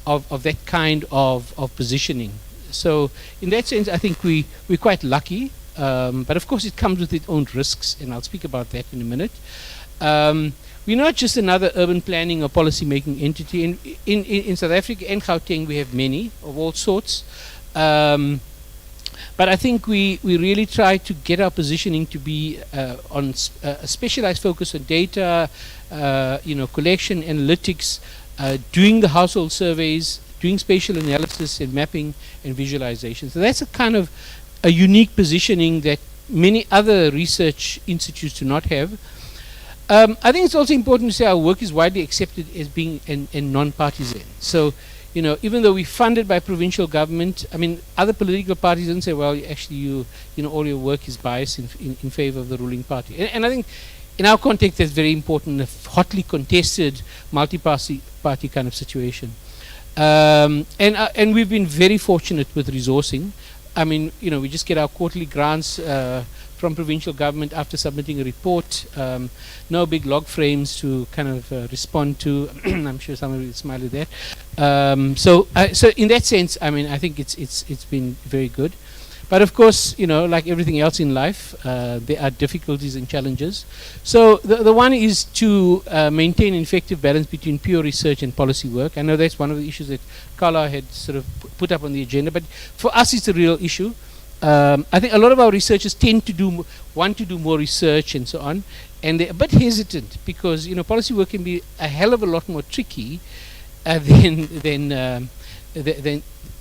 of that kind of positioning. So in that sense, I think we're quite lucky. But of course, it comes with its own risks, and I'll speak about that in a minute. We're not just another urban planning or policy making entity. In South Africa and Gauteng, we have many of all sorts. But I think we really try to get our positioning to be on a specialized focus on data, collection, analytics, doing the household surveys, doing spatial analysis and mapping and visualization. So that's a kind of a unique positioning that many other research institutes do not have. I think it's also important to say our work is widely accepted as being non-partisan. So, even though we're funded by provincial government, I mean, other political parties don't say, well, actually, all your work is biased in favor of the ruling party. And I think in our context, that's very important, a hotly contested multi-party kind of situation. And we've been very fortunate with resourcing. I mean, we just get our quarterly grants from provincial government after submitting a report. No big log frames to kind of respond to. I'm sure some of you will smile at that. So in that sense, I mean, I think it's been very good. But of course, like everything else in life, there are difficulties and challenges. So the one is to maintain an effective balance between pure research and policy work. I know that's one of the issues that Carla had sort of put up on the agenda, but for us it's a real issue. I think a lot of our researchers tend to want to do more research and so on, and they're a bit hesitant because policy work can be a hell of a lot more tricky than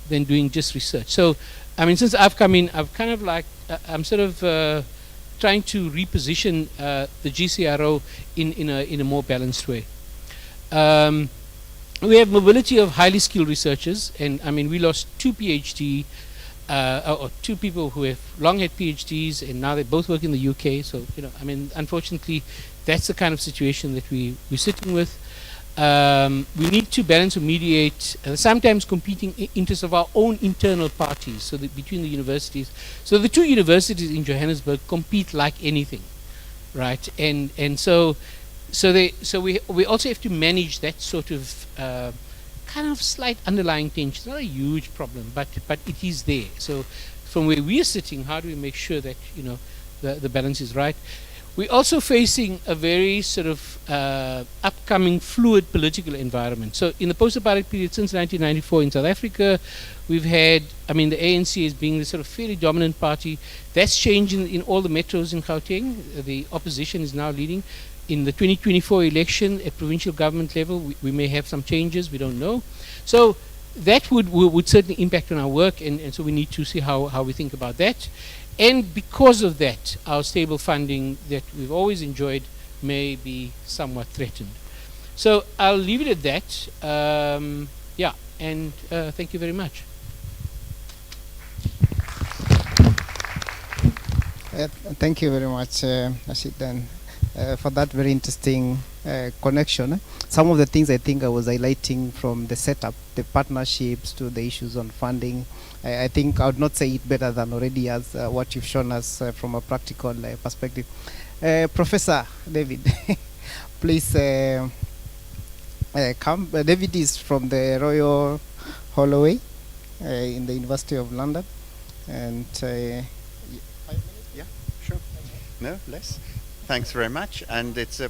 doing just research. So, I mean, since I've come in, I've kind of like I'm sort of trying to reposition the GCRO in a more balanced way. We have mobility of highly skilled researchers, and I mean, we lost two PhD. Or two people who have long had PhDs and now they both work in the UK. So, I mean, unfortunately, that's the kind of situation that we're sitting with. We need to balance or mediate sometimes competing interests of our own internal parties, so that between the universities. So the two universities in Johannesburg compete like anything, right? And so we also have to manage that sort of kind of slight underlying tension. It's not a huge problem, but it is there. So from where we're sitting, how do we make sure that the balance is right? We're also facing a very sort of upcoming fluid political environment. So in the post-apartheid period since 1994 in South Africa, we've had, I mean, the ANC as being the sort of fairly dominant party. That's changing in all the metros in Gauteng. The opposition is now leading. In the 2024 election at provincial government level, we may have some changes, we don't know. So that would certainly impact on our work, and so we need to see how we think about that. And because of that, our stable funding that we've always enjoyed may be somewhat threatened. So I'll leave it at that. Yeah, and thank you very much. Thank you very much, Rashid, for that very interesting connection. Some of the things I think I was highlighting from the setup, the partnerships to the issues on funding, I think I would not say it better than already as what you've shown us from a practical perspective. Professor David, please come. David is from the Royal Holloway in the University of London. And 5 minutes? Yeah, sure. No, less. Thanks very much, and it's a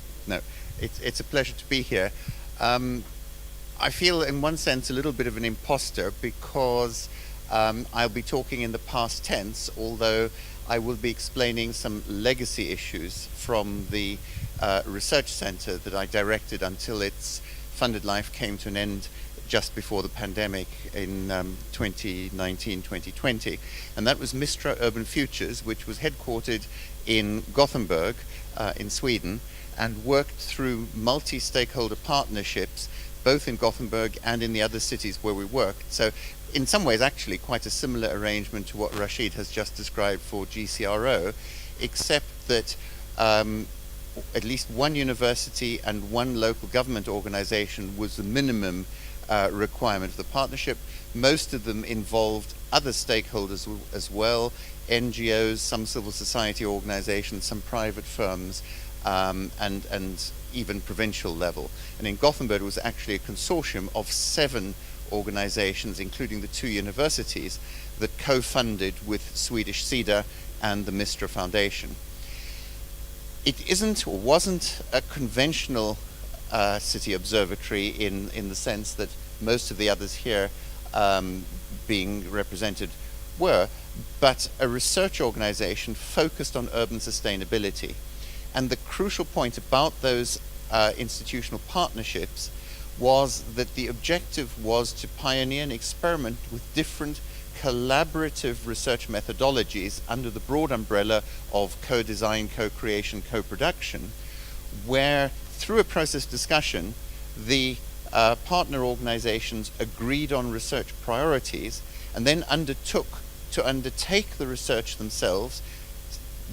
pleasure to be here. I feel, in one sense, a little bit of an imposter because I'll be talking in the past tense, although I will be explaining some legacy issues from the research center that I directed until its funded life came to an end just before the pandemic in 2019-2020, and that was Mistra Urban Futures, which was headquartered in Gothenburg in Sweden, and worked through multi-stakeholder partnerships both in Gothenburg and in the other cities where we worked. So in some ways actually quite a similar arrangement to what Rashid has just described for GCRO, except that at least one university and one local government organization was the minimum requirement of the partnership. Most of them involved other stakeholders as well, NGOs, some civil society organizations, some private firms, and even provincial level. And in Gothenburg it was actually a consortium of 7 organizations, including the 2 universities, that co-funded with Swedish SIDA and the Mistra Foundation. It isn't or wasn't a conventional city observatory in the sense that most of the others here being represented were, but a research organization focused on urban sustainability. And the crucial point about those institutional partnerships was that the objective was to pioneer and experiment with different collaborative research methodologies under the broad umbrella of co-design, co-creation, co-production, where through a process discussion the partner organizations agreed on research priorities and then undertook to undertake the research themselves,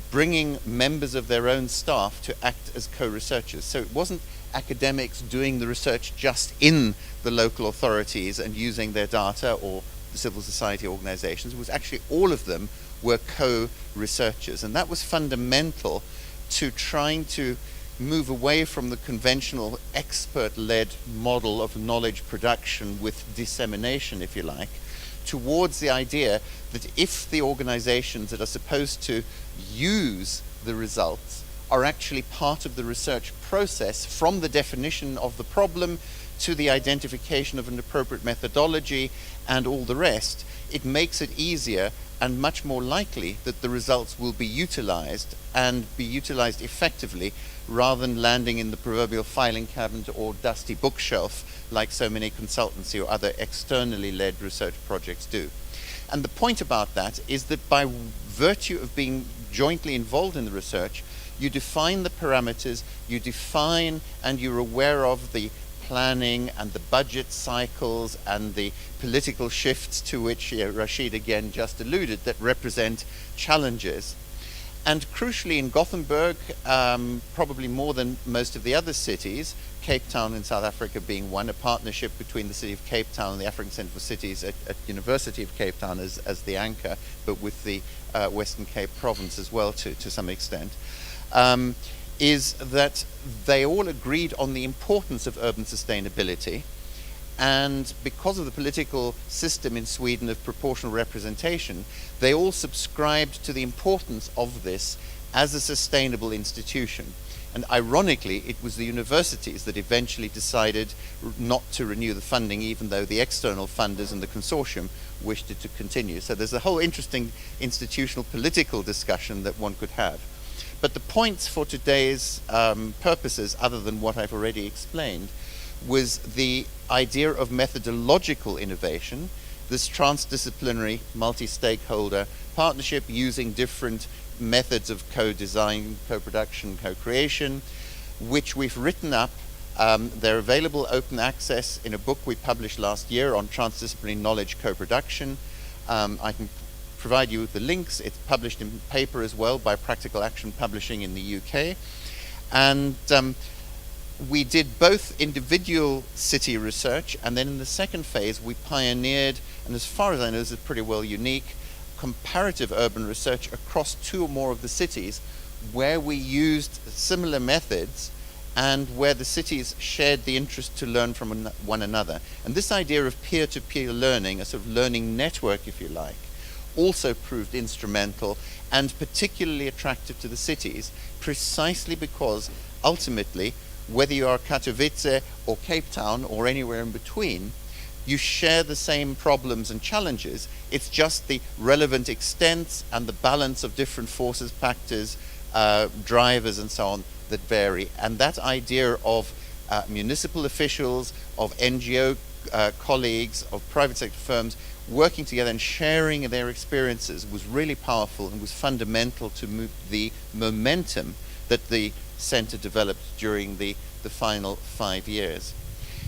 bringing members of their own staff to act as co-researchers. So it wasn't academics doing the research just in the local authorities and using their data, or the civil society organizations. It was actually all of them were co-researchers, and that was fundamental to trying to move away from the conventional expert-led model of knowledge production with dissemination, if you like, towards the idea that if the organizations that are supposed to use the results are actually part of the research process, from the definition of the problem to the identification of an appropriate methodology and all the rest, it makes it easier and much more likely that the results will be utilized, and be utilized effectively, rather than landing in the proverbial filing cabinet or dusty bookshelf like so many consultancy or other externally led research projects do. And the point about that is that by virtue of being jointly involved in the research, you define the parameters, you define and you're aware of the planning and the budget cycles and the political shifts to which Rashid again just alluded, that represent challenges. And crucially in Gothenburg, probably more than most of the other cities, Cape Town in South Africa being one, a partnership between the city of Cape Town and the African Centre for Cities at University of Cape Town as the anchor, but with the Western Cape province as well to some extent, is that they all agreed on the importance of urban sustainability. And because of the political system in Sweden of proportional representation, they all subscribed to the importance of this as a sustainable institution. And ironically, it was the universities that eventually decided not to renew the funding, even though the external funders and the consortium wished it to continue. So there's a whole interesting institutional political discussion that one could have. But the points for today's purposes, other than what I've already explained, was the idea of methodological innovation, this transdisciplinary, multi-stakeholder partnership using different methods of co-design, co-production, co-creation, which we've written up. They're available open access in a book we published last year on transdisciplinary knowledge co-production. I can provide you with the links. It's published in paper as well by Practical Action Publishing in the UK. And we did both individual city research, and then in the second phase we pioneered, and as far as I know this is pretty well unique, comparative urban research across 2 or more of the cities, where we used similar methods and where the cities shared the interest to learn from one another. And this idea of peer-to-peer learning, a sort of learning network if you like, also proved instrumental and particularly attractive to the cities, precisely because ultimately, whether you are Katowice or Cape Town or anywhere in between, you share the same problems and challenges. It's just the relevant extents and the balance of different forces, factors, drivers and so on that vary. And that idea of municipal officials, of NGO colleagues, of private sector firms working together and sharing their experiences was really powerful and was fundamental to move the momentum that the center developed during the final 5 years.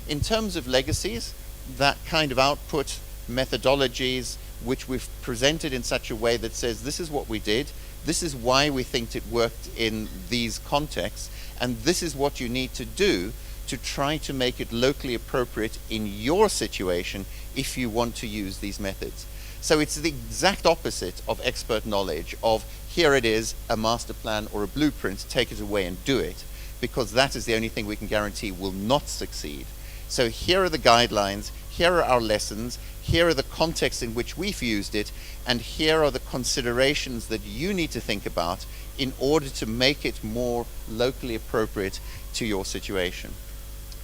In terms of legacies, that kind of output, methodologies, which we've presented in such a way that says this is what we did, this is why we think it worked in these contexts, and this is what you need to do to try to make it locally appropriate in your situation if you want to use these methods. So it's the exact opposite of expert knowledge of here it is, a master plan or a blueprint, take it away and do it, because that is the only thing we can guarantee will not succeed. So here are the guidelines, here are our lessons, here are the contexts in which we've used it, and here are the considerations that you need to think about in order to make it more locally appropriate to your situation.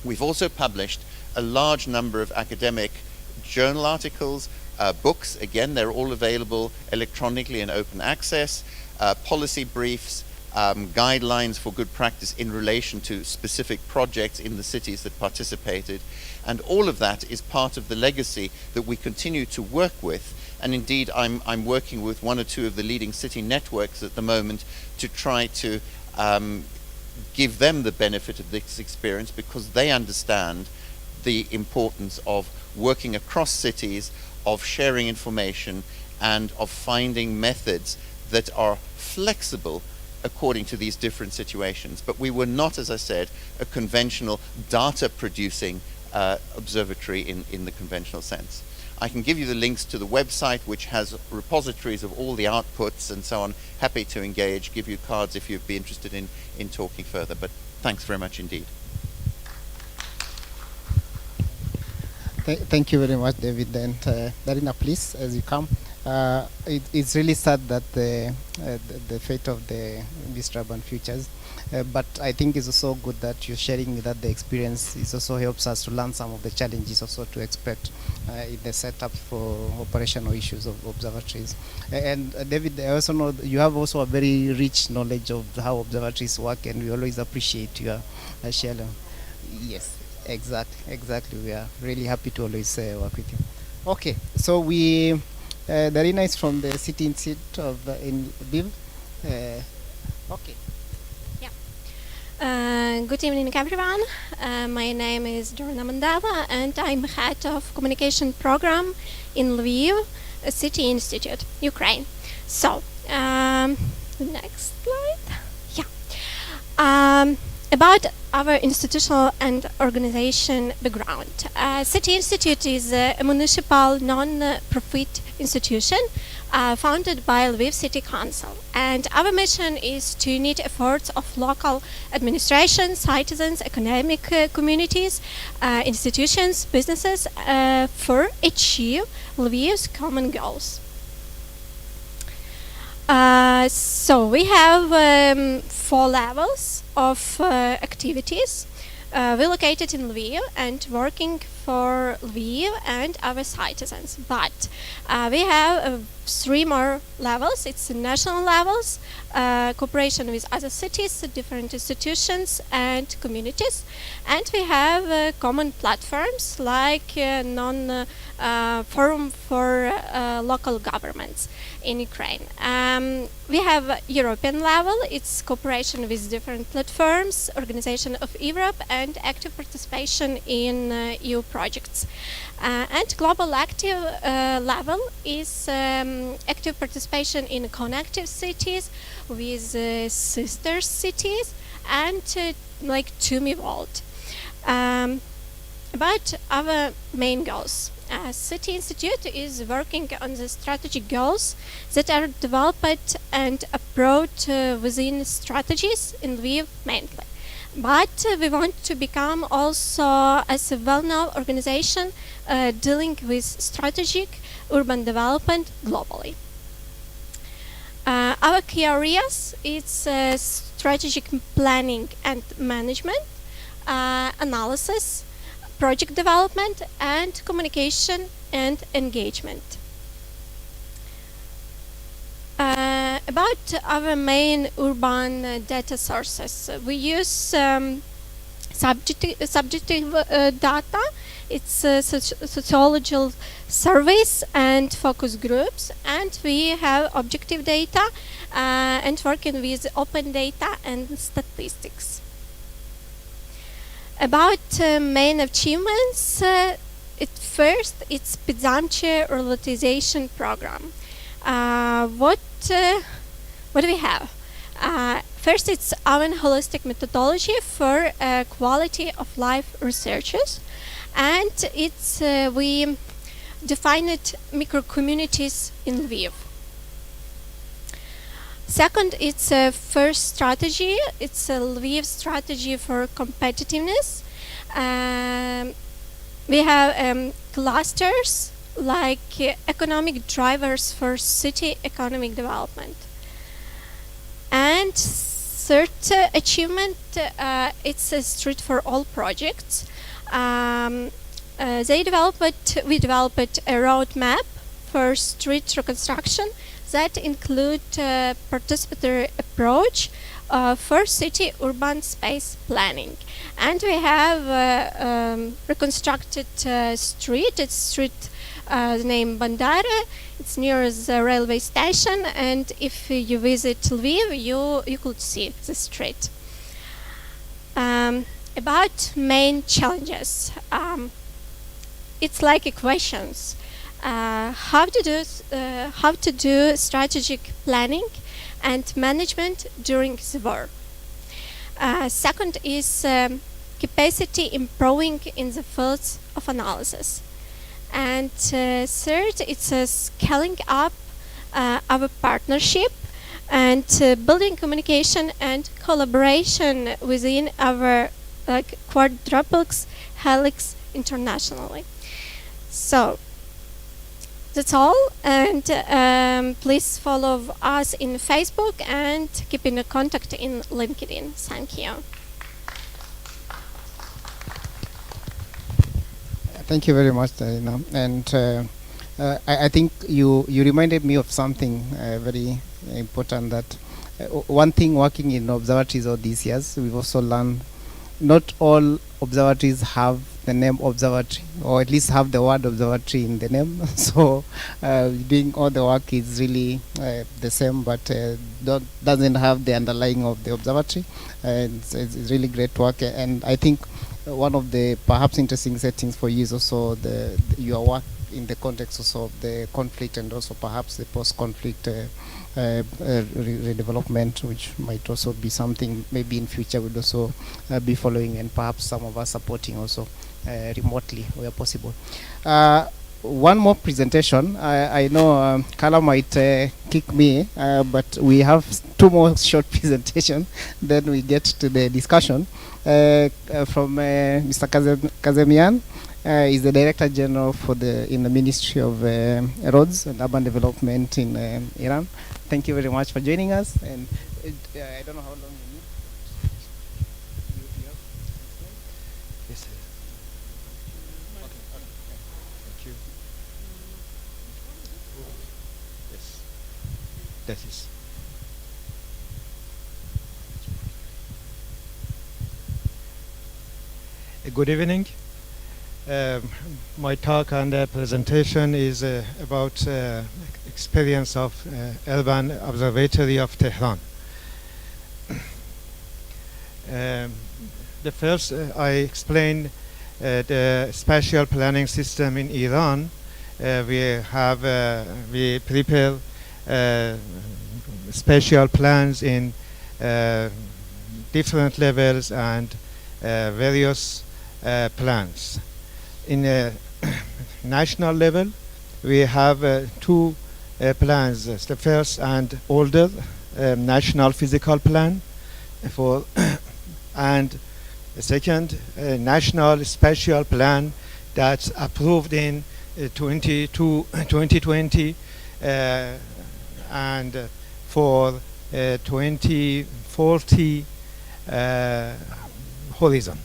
We've also published a large number of academic journal articles, books. Again, they're all available electronically and open access, policy briefs, guidelines for good practice in relation to specific projects in the cities that participated. And all of that is part of the legacy that we continue to work with. And indeed, I'm working with one or two of the leading city networks at the moment to try to give them the benefit of this experience, because they understand the importance of working across cities, of sharing information, and of finding methods that are flexible according to these different situations. But we were not, as I said, a conventional data producing observatory in the conventional sense. I can give you the links to the website, which has repositories of all the outputs and so on. Happy to engage, give you cards if you'd be interested in talking further. But thanks very much indeed. Thank you very much, David. And Darina, please, as you come. It's really sad that the fate of the Mr. Urban Futures, but I think it's also good that you're sharing that the experience is also helps us to learn some of the challenges also to expect in the setup for operational issues of observatories. And David, I also know that you have also a very rich knowledge of how observatories work, and we always appreciate your sharing. Yes. Exactly. We are really happy to always work with you. Okay, so Darina is from the City Institute of in Lviv. Okay. Yeah. Good evening, everyone. My name is Darina Mandava, and I'm head of communication program in Lviv, City Institute, Ukraine. So, next slide. Yeah. About our institutional and organization background. City Institute is a municipal non-profit institution founded by Lviv City Council. And our mission is to unite efforts of local administration, citizens, economic communities, institutions, businesses for achieve Lviv's common goals. So we have 4 levels of activities. We're located in Lviv and working for Lviv and our citizens. But we have 3 more levels. It's national levels, cooperation with other cities, different institutions and communities. And we have common platforms like forum for local governments in Ukraine. We have European level. It's cooperation with different platforms, Organization of Europe, and active participation in EU projects. And global active level is active participation in connective cities with sister cities and like TUMI Vault. About our main goals. City Institute is working on the strategic goals that are developed and approached within strategies in Lviv mainly. But we want to become also as a well-known organization dealing with strategic urban development globally. Our key areas is strategic planning and management, analysis, project development, and communication and engagement. About our main urban data sources, we use subjective data. It's sociological surveys and focus groups, and we have objective data and working with open data and statistics. About main achievements, first it's Pidzamche ruralization program. What do we have? First, it's our holistic methodology for quality of life researches, and it's we defined micro-communities in Lviv. Second, it's a first strategy. It's a Lviv strategy for competitiveness. We have clusters like economic drivers for city economic development. And third achievement, it's a street for all projects. We developed a roadmap for street reconstruction that include participatory approach for city urban space planning. And we have reconstructed street. It's street named Bandara. It's near the railway station, and if you visit Lviv, you could see the street. About main challenges, it's like equations. How to do strategic planning and management during the war. Second is capacity improving in the fields of analysis. And third, it's scaling up our partnership and building communication and collaboration within our quadruplex helix internationally. So that's all, and please follow us in Facebook and keep in contact in LinkedIn. Thank you. Thank you very much, Darina. And I think you reminded me of something very important, that one thing working in observatories all these years, we've also learned not all observatories have the name observatory, or at least have the word observatory in the name. So doing all the work is really the same, but doesn't have the underlying of the observatory. It's really great work, and I think one of the perhaps interesting settings for you is also your work in the context also of the conflict, and also perhaps the post-conflict redevelopment, which might also be something maybe in future we'd also be following, and perhaps some of us supporting also remotely where possible. One more presentation. I know Kala might kick me, but we have two more short presentations, then we get to the discussion from Mr. Kazemian. Is the Director General in the Ministry of Roads and Urban Development in Iran. Thank you very much for joining us. And I don't know how long you need. Yes, sir. Okay. Thank you. Yes. That is. Good evening. My talk and presentation is about experience of Urban Observatory of Tehran. The first, I explain the spatial planning system in Iran. We prepare spatial plans in different levels and various plans. In a national level, we have two plans. The first and older national physical plan and the second national spatial plan that's approved in 2020 and for 2040 horizon.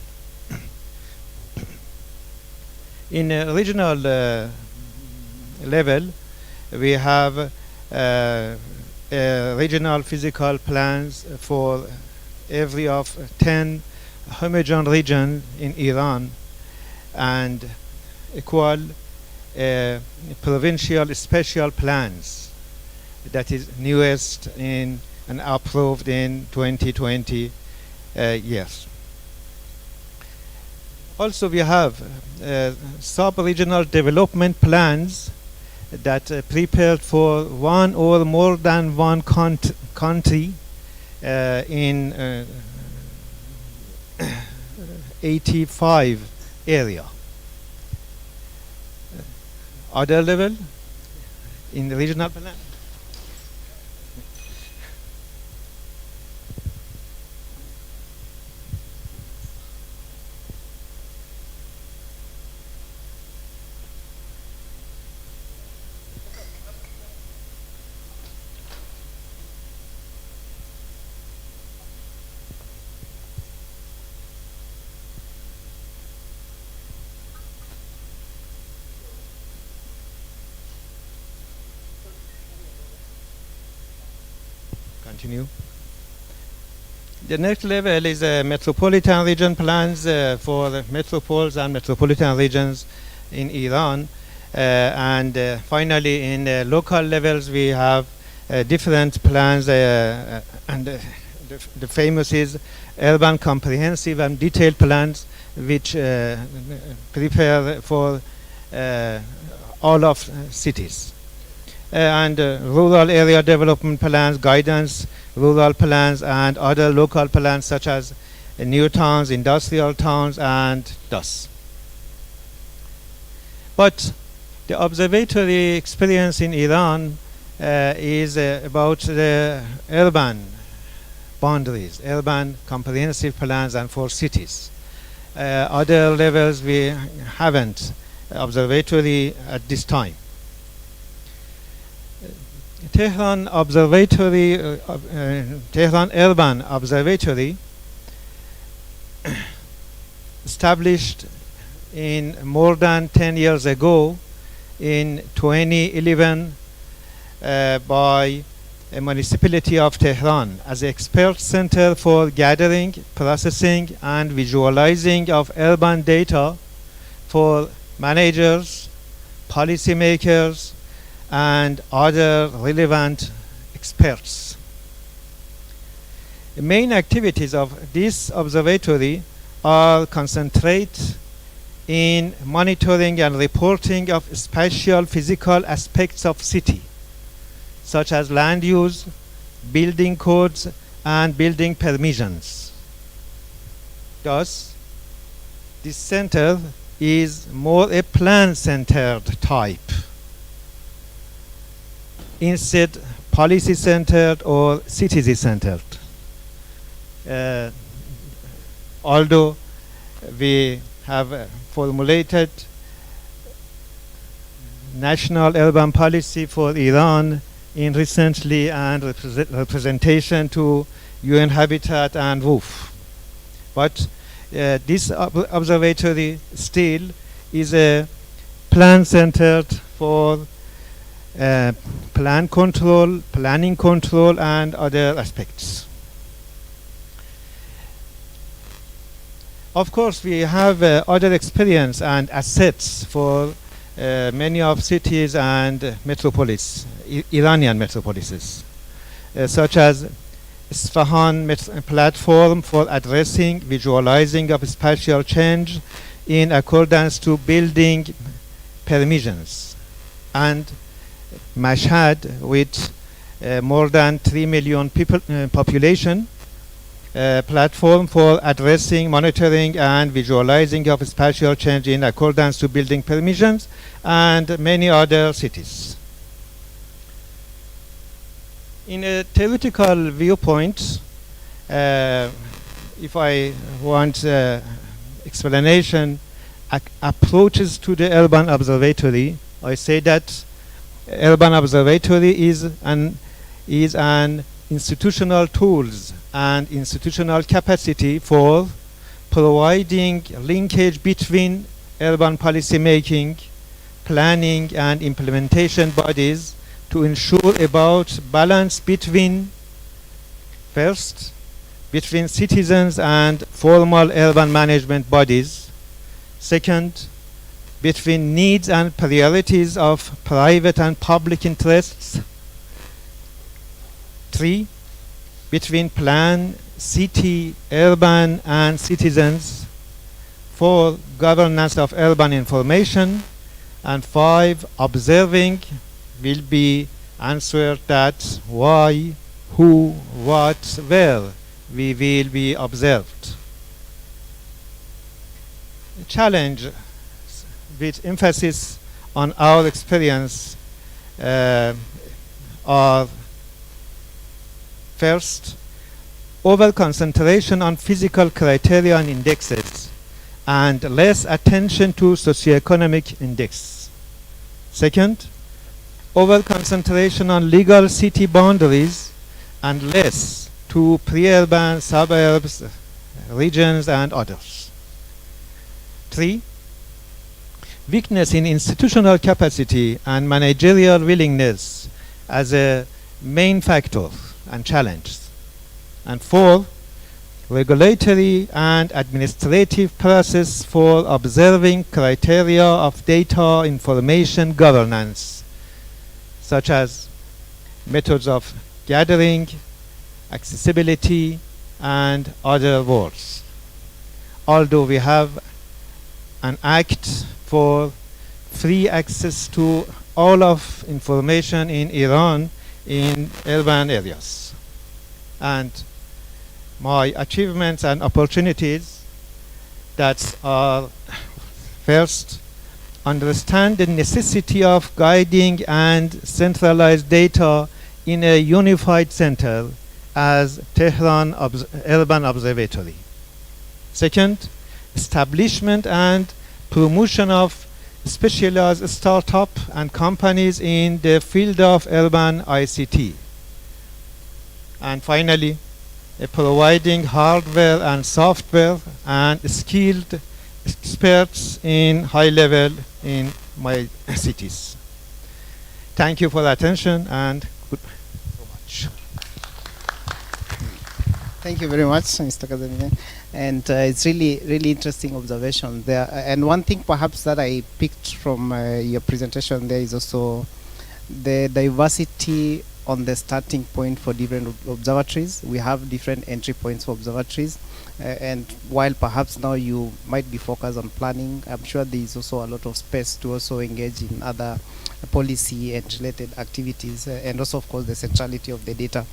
In a regional level, we have regional physical plans for every of 10 homogeneous regions in Iran, and equal provincial spatial plans that is newest in and approved in 2020 years. Also, we have sub-regional development plans that prepared for one or more than one country in 85 area. Other level in the regional plan. Continue. The next level is metropolitan region plans for the metropoles and metropolitan regions in Iran. And finally, in local levels, we have different plans, and the famous is urban comprehensive and detailed plans, which prepare for all of cities. And rural area development plans, guidance, rural plans, and other local plans such as new towns, industrial towns, and thus. But the observatory experience in Iran is about the urban boundaries, urban comprehensive plans, and for cities. Other levels we haven't observatory at this time. Tehran Observatory, Tehran Urban Observatory, established in more than 10 years ago in 2011 by a municipality of Tehran as an expert center for gathering, processing, and visualizing of urban data for managers, policymakers, and other relevant experts. The main activities of this observatory are concentrate in monitoring and reporting of spatial physical aspects of city, such as land use, building codes, and building permissions. Thus, this center is more a plan-centered type, instead policy-centered or citizen-centered. Although we have formulated national urban policy for Iran in recently and representation to UN Habitat and WOOF. But this observatory still is a plan-centered for planning control, and other aspects. Of course, we have other experience and assets for many of cities and metropolis, Iranian metropolises, such as Isfahan platform for addressing visualizing of spatial change in accordance to building permissions, and Mashhad with more than 3 million people population, platform for addressing, monitoring, and visualizing of spatial change in accordance to building permissions, and many other cities. In a theoretical viewpoint, if I want explanation, approaches to the urban observatory, I say that urban observatory is an institutional tools and institutional capacity for providing linkage between urban policy making, planning, and implementation bodies to ensure about balance between, first, between citizens and formal urban management bodies, second, between needs and priorities of private and public interests, 3, between plan, city, urban, and citizens, 4, governance of urban information, and 5, observing will be answered that why, who, where we will be observed. Challenge with emphasis on our experience are first, over-concentration on physical criteria and indexes and less attention to socioeconomic index. Second, over-concentration on legal city boundaries and less to pre-urban suburbs, regions, and others. 3, weakness in institutional capacity and managerial willingness as a main factor and challenge. And 4, regulatory and administrative process for observing criteria of data information governance, such as methods of gathering, accessibility, and other words. Although we have an act for free access to all of information in Iran in urban areas. And my achievements and opportunities that are first, understand the necessity of guiding and centralized data in a unified center as Tehran Urban Observatory. Second, establishment and promotion of specialized startup and companies in the field of urban ICT. And finally, providing hardware and software and skilled experts in high level in my cities. Thank you for the attention and good so much. Thank you very much, Mr. Kazemian. And it's really interesting observation there. And one thing perhaps that I picked from your presentation there is also the diversity on the starting point for different observatories. We have different entry points for observatories. And while perhaps now you might be focused on planning, I'm sure there is also a lot of space to also engage in other policy and related activities. And also, of course, the centrality of the data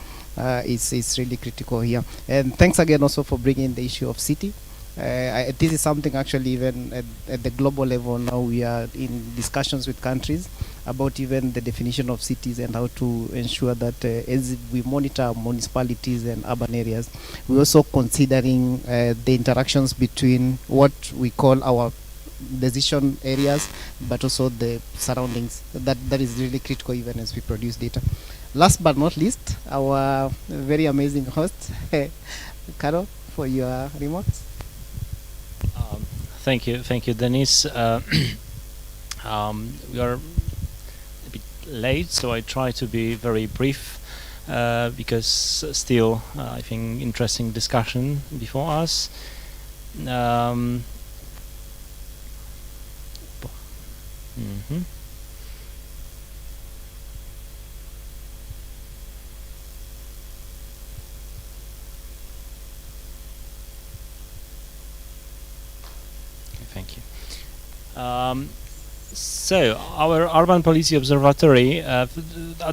is really critical here. And thanks again also for bringing the issue of city. This is something actually even at the global level now we are in discussions with countries about even the definition of cities and how to ensure that as we monitor municipalities and urban areas, we're also considering the interactions between what we call our decision areas, but also the surroundings. That is really critical even as we produce data. Last but not least, our very amazing host, Carol, for your remarks. Thank you, Dennis. We are a bit late, so I try to be very brief because still, I think, interesting discussion before us. Thank you. So our Urban Policy Observatory, at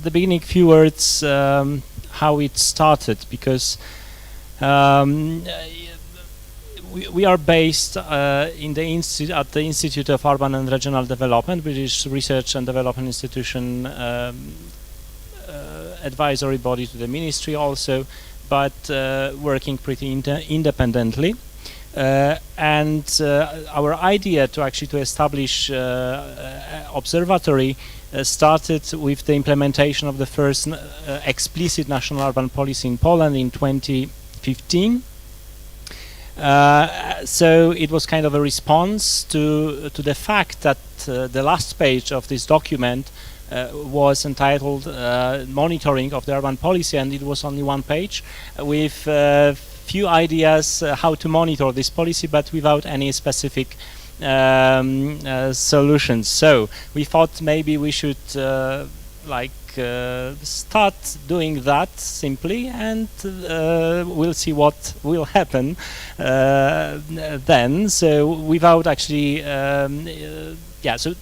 the beginning, few words how it started, because we are based in the at the Institute of Urban and Regional Development, British Research and Development Institution, advisory body to the ministry also, but working pretty independently. And our idea to establish observatory started with the implementation of the first explicit national urban policy in Poland in 2015. So it was kind of a response to the fact that the last page of this document was entitled Monitoring of the Urban Policy, and it was only one page with few ideas how to monitor this policy, but without any specific solutions. So we thought maybe we should start doing that simply, and we'll see what will happen then. So without actually, so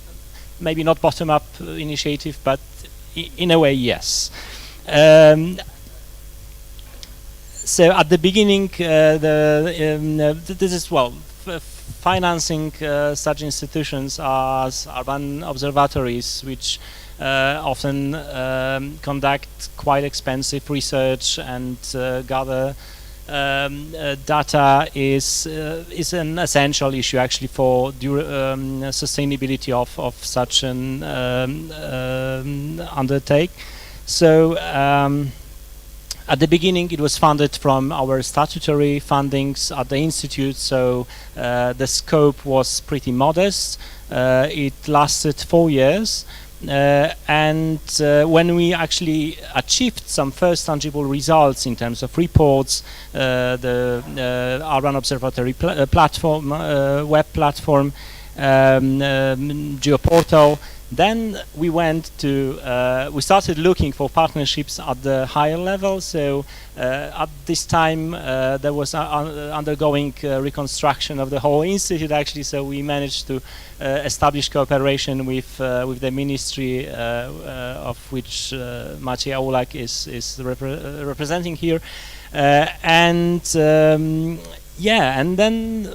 maybe not bottom-up initiative, but in a way, yes. So at the beginning, this is financing such institutions as urban observatories, which often conduct quite expensive research and gather data is an essential issue actually for sustainability of such an undertake. So at the beginning it was funded from our statutory fundings at the institute, so the scope was pretty modest. It lasted 4 years. And when we actually achieved some first tangible results in terms of reports, the Urban Observatory platform, web platform, geoportal, then we we started looking for partnerships at the higher level. So at this time there was undergoing reconstruction of the whole institute actually, so we managed to establish cooperation with the ministry of which Maciej Aulak is representing here, and then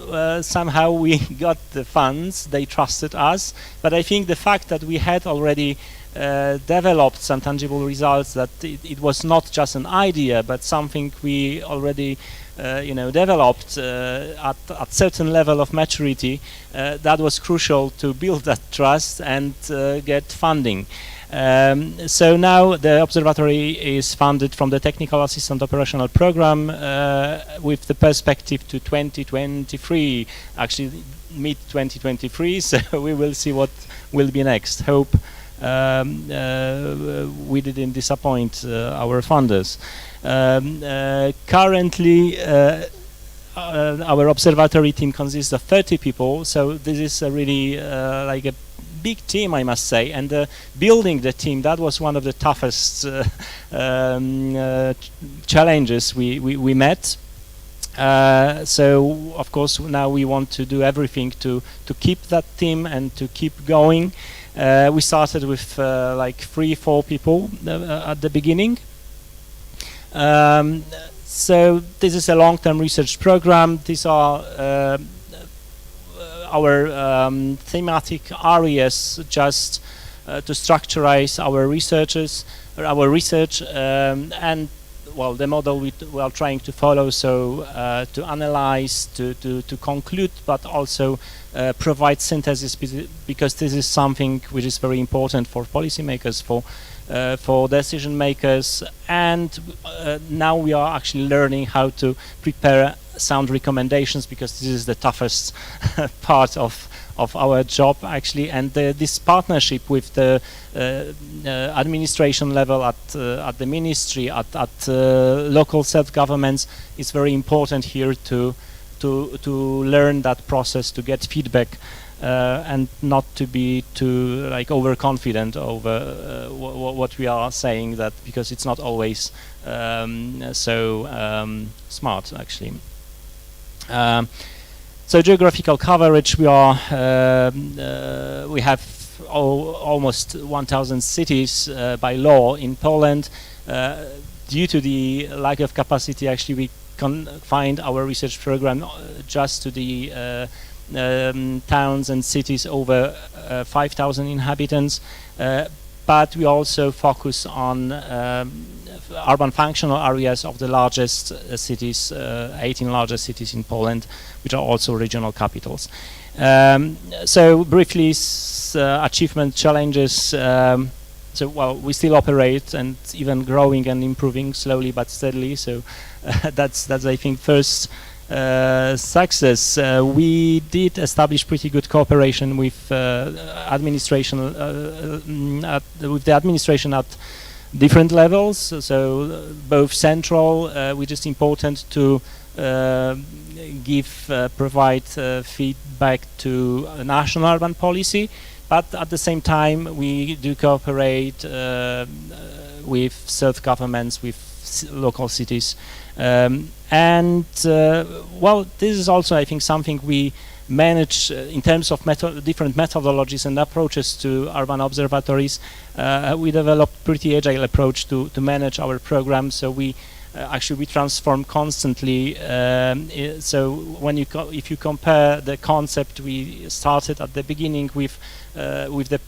somehow we got the funds, they trusted us, but I think the fact that we had already developed some tangible results, that it was not just an idea, but something we already developed at certain level of maturity, that was crucial to build that trust and get funding. So now the observatory is funded from the Technical Assistant Operational Program with the perspective to 2023, actually mid-2023, so we will see what will be next. Hope we didn't disappoint our funders. Currently our observatory team consists of 30 people, so this is a really like a big team, I must say, and building the team, that was one of the toughest challenges we met. So of course now we want to do everything to keep that team and to keep going. We started with like 3-4 people at the beginning. So this is a long-term research program. These are our thematic areas, just to structurize our research, and well, the model we are trying to follow, so to analyze, to conclude, but also provide synthesis, because this is something which is very important for policymakers, for decision makers, and now we are actually learning how to prepare sound recommendations, because this is the toughest part of our job actually, and this partnership with the administration level at the ministry, at local self-governments is very important here to learn that process, to get feedback, and not to be too like overconfident over what we are saying, that because it's not always so smart actually. So geographical coverage, we have almost 1,000 cities by law in Poland. Due to the lack of capacity, actually we confined our research program just to the towns and cities over 5,000 inhabitants, but we also focus on urban functional areas of the largest cities, 18 largest cities in Poland, which are also regional capitals. So briefly, achievement challenges. So well, we still operate and even growing and improving slowly but steadily. So that's I think first success. We did establish pretty good cooperation with administration, with the administration at different levels. So both central, which is important to provide feedback to national urban policy, but at the same time we do cooperate with self-governments, with local cities, and well, this is also I think something we manage in terms of different methodologies and approaches to urban observatories. We developed pretty agile approach to manage our program, so we actually we transform constantly. So when if you compare the concept we started at the beginning with the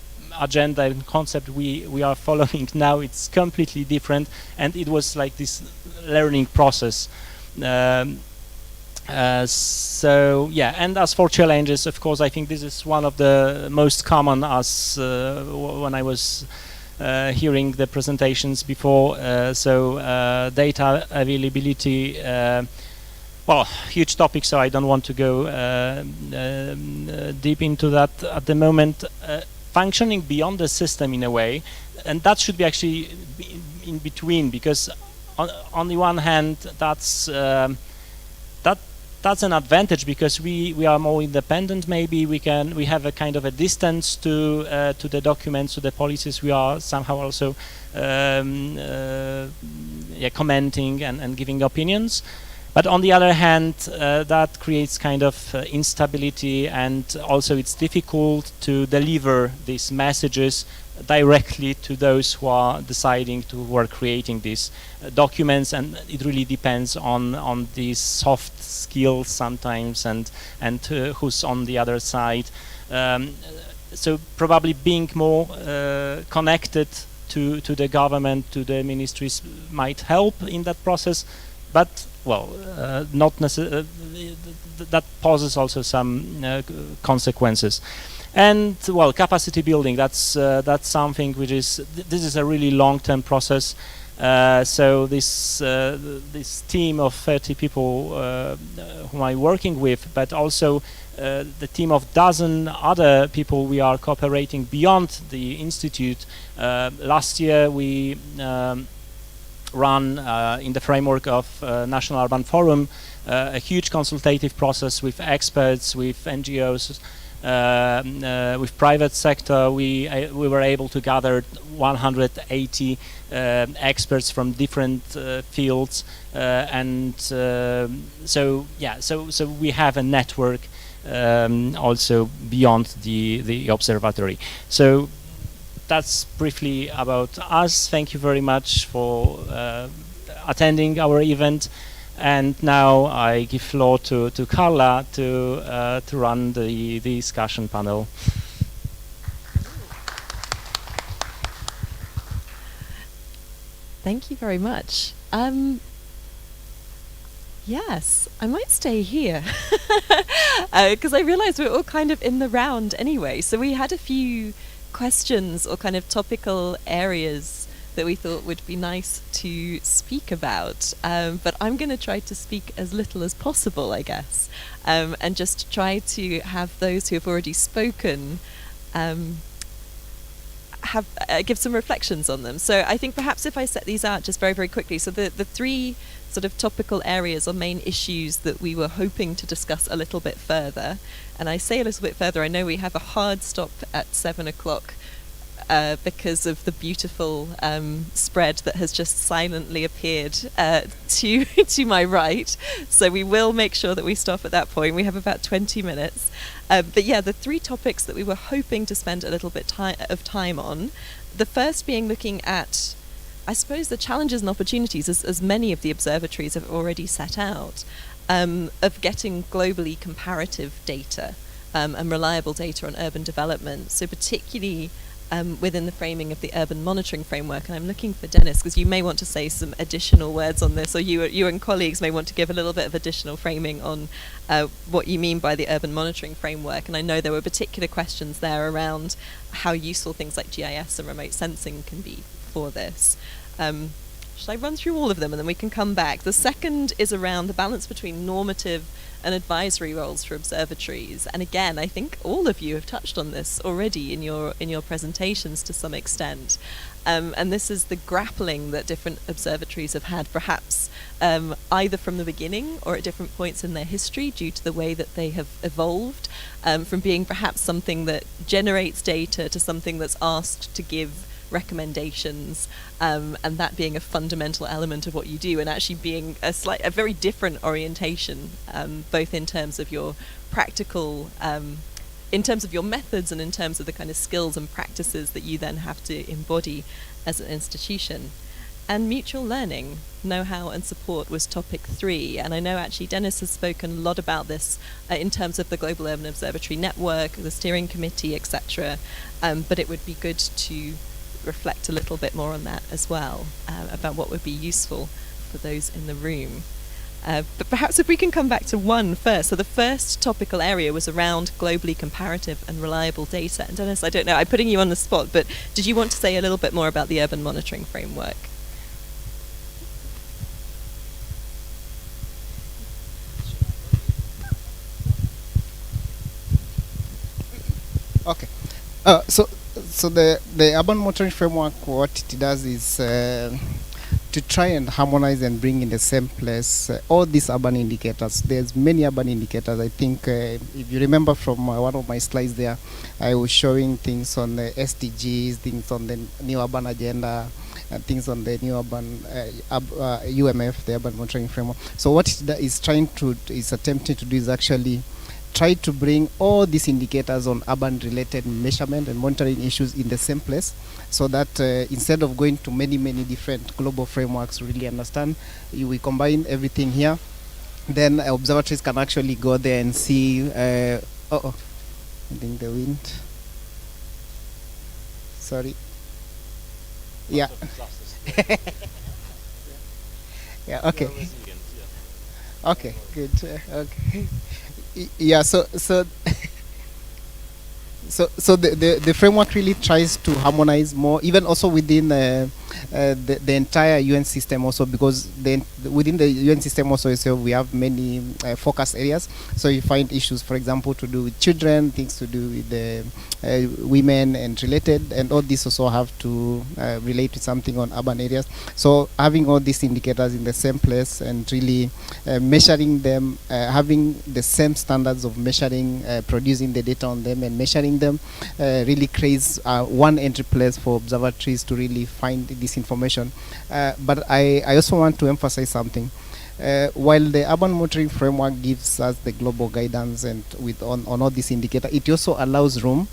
agenda and concept we are following now, it's completely different, and it was like this learning process. So yeah, and as for challenges, of course, I think this is one of the most common as when I was hearing the presentations before. So data availability, well, huge topic, so I don't want to go deep into that at the moment. Functioning beyond the system in a way, and that should be actually in between, because on the one hand, that's an advantage, because we are more independent. Maybe we have a kind of a distance to the documents, to the policies. We are somehow also commenting and giving opinions. But on the other hand, that creates kind of instability, and also it's difficult to deliver these messages directly to those who are deciding who are creating these documents, and it really depends on these soft skills sometimes, and who's on the other side. So probably being more connected to the government, to the ministries, might help in that process, but well, not necessarily. That poses also some consequences. And well, capacity building, that's something which is, this is a really long-term process. So this team of 30 people whom I'm working with, but also the team of dozen other people we are cooperating beyond the institute. Last year we run in the framework of National Urban Forum a huge consultative process with experts, with NGOs, with private sector. We were able to gather 180 experts from different fields, and so yeah, so we have a network also beyond the observatory. So that's briefly about us. Thank you very much for attending our event. And now I give floor to Carla to run the discussion panel. Thank you very much. Yes, I might stay here because I realized we're all kind of in the round anyway. So we had a few questions or kind of topical areas that we thought would be nice to speak about, but I'm going to try to speak as little as possible, I guess, and just try to have those who have already spoken give some reflections on them. So I think perhaps if I set these out just very, very quickly. So the three sort of topical areas or main issues that we were hoping to discuss a little bit further, and I say a little bit further, I know we have a hard stop at 7 o'clock because of the beautiful spread that has just silently appeared to my right. So we will make sure that we stop at that point. We have about 20 minutes. But yeah, the three topics that we were hoping to spend a little bit of time on, the first being looking at, I suppose, the challenges and opportunities, as many of the observatories have already set out, of getting globally comparative data and reliable data on urban development. So particularly within the framing of the urban monitoring framework. And I'm looking for Dennis, because you may want to say some additional words on this, or you and colleagues may want to give a little bit of additional framing on what you mean by the urban monitoring framework. And I know there were particular questions there around how useful things like GIS and remote sensing can be for this. Should I run through all of them and then we can come back? The second is around the balance between normative and advisory roles for observatories. And again, I think all of you have touched on this already in your presentations to some extent. And this is the grappling that different observatories have had, perhaps either from the beginning or at different points in their history due to the way that they have evolved, from being perhaps something that generates data to something that's asked to give recommendations, and that being a fundamental element of what you do, and actually being a very different orientation, both in terms of your practical, in terms of your methods, and in terms of the kind of skills and practices that you then have to embody as an institution. And mutual learning, know-how and support was topic 3. And I know actually Dennis has spoken a lot about this in terms of the Global Urban Observatory Network, the steering committee, etc. But it would be good to reflect a little bit more on that as well, about what would be useful for those in the room. But perhaps if we can come back to one first. So the first topical area was around globally comparative and reliable data. And Dennis, I don't know, I'm putting you on the spot, but did you want to say a little bit more about the urban monitoring framework? Okay. So the urban monitoring framework, what it does is to try and harmonize and bring in the same place all these urban indicators. There's many urban indicators. I think if you remember from one of my slides there, I was showing things on the SDGs, things on the new urban agenda, things on the new urban UMF, the urban monitoring framework. So what it is attempting to do is actually try to bring all these indicators on urban related measurement and monitoring issues in the same place, so that instead of going to many different global frameworks to really understand, we combine everything here. Then observatories can actually go there and see I think the wind, sorry, yeah. Yeah, okay. Okay, good. Okay. Yeah, so the framework really tries to harmonize more, even also within the entire UN system also, because within the UN system also so we have many focus areas. So you find issues, for example, to do with children, things to do with the women and related, and all these also have to relate to something on urban areas. So having all these indicators in the same place and really measuring them, having the same standards of measuring, producing the data on them and measuring them, really creates one entry place for observatories to really find this information. But I also want to emphasize something. While the urban monitoring framework gives us the global guidance and on all these indicators, it also allows room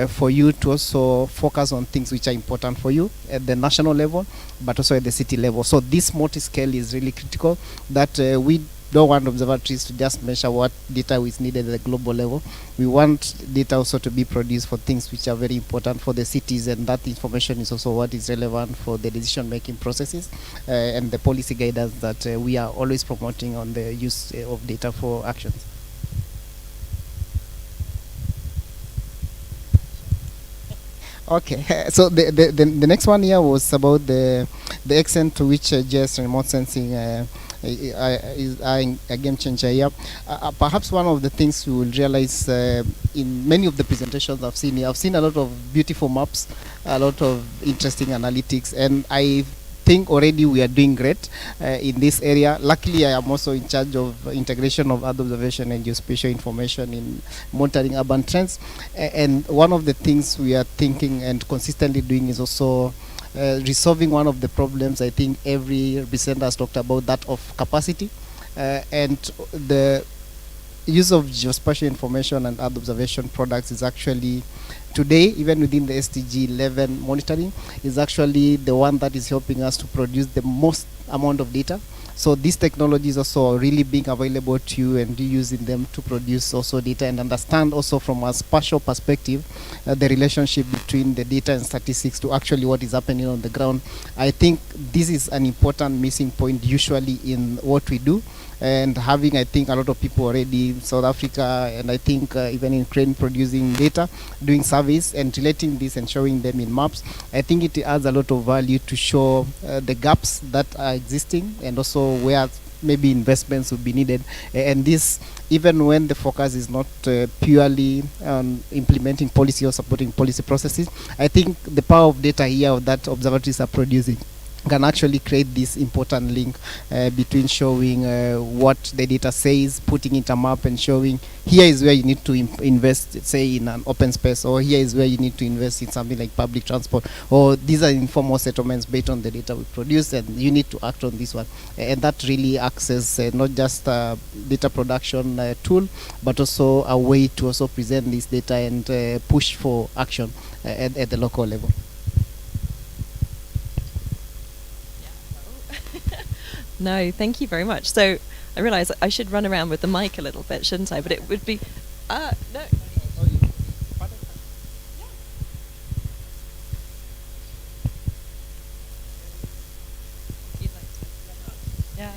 for you to also focus on things which are important for you at the national level, but also at the city level. So this multi-scale is really critical, that we don't want observatories to just measure what data is needed at the global level. We want data also to be produced for things which are very important for the cities, and that information is also what is relevant for the decision-making processes and the policy guidance that we are always promoting on the use of data for actions. Okay, so the next one here was about the extent to which GIS remote sensing is a game changer here. Perhaps one of the things you will realize in many of the presentations I've seen here, I've seen a lot of beautiful maps, a lot of interesting analytics, and I think already we are doing great in this area. Luckily, I am also in charge of integration of Earth observation and geospatial information in monitoring urban trends. And one of the things we are thinking and consistently doing is also resolving one of the problems I think every presenter has talked about, that of capacity. And the use of geospatial information and Earth observation products is actually today, even within the SDG 11 monitoring, is actually the one that is helping us to produce the most amount of data. So these technologies also really being available to you and you using them to produce also data and understand also from a spatial perspective the relationship between the data and statistics to actually what is happening on the ground. I think this is an important missing point usually in what we do. And having, I think, a lot of people already in South Africa and I think even in Ukraine producing data, doing surveys and relating this and showing them in maps, I think it adds a lot of value to show the gaps that are existing and also where maybe investments would be needed. And this, even when the focus is not purely on implementing policy or supporting policy processes, I think the power of data here that observatories are producing can actually create this important link between showing what the data says, putting it a map and showing here is where you need to invest, say in an open space, or here is where you need to invest in something like public transport, or these are informal settlements based on the data we produce and you need to act on this one. And that really acts as not just a data production tool, but also a way to also present this data and push for action at the local level. No, thank you very much. So I realise I should run around with the mic a little bit, shouldn't I? But it would be, no. Yeah.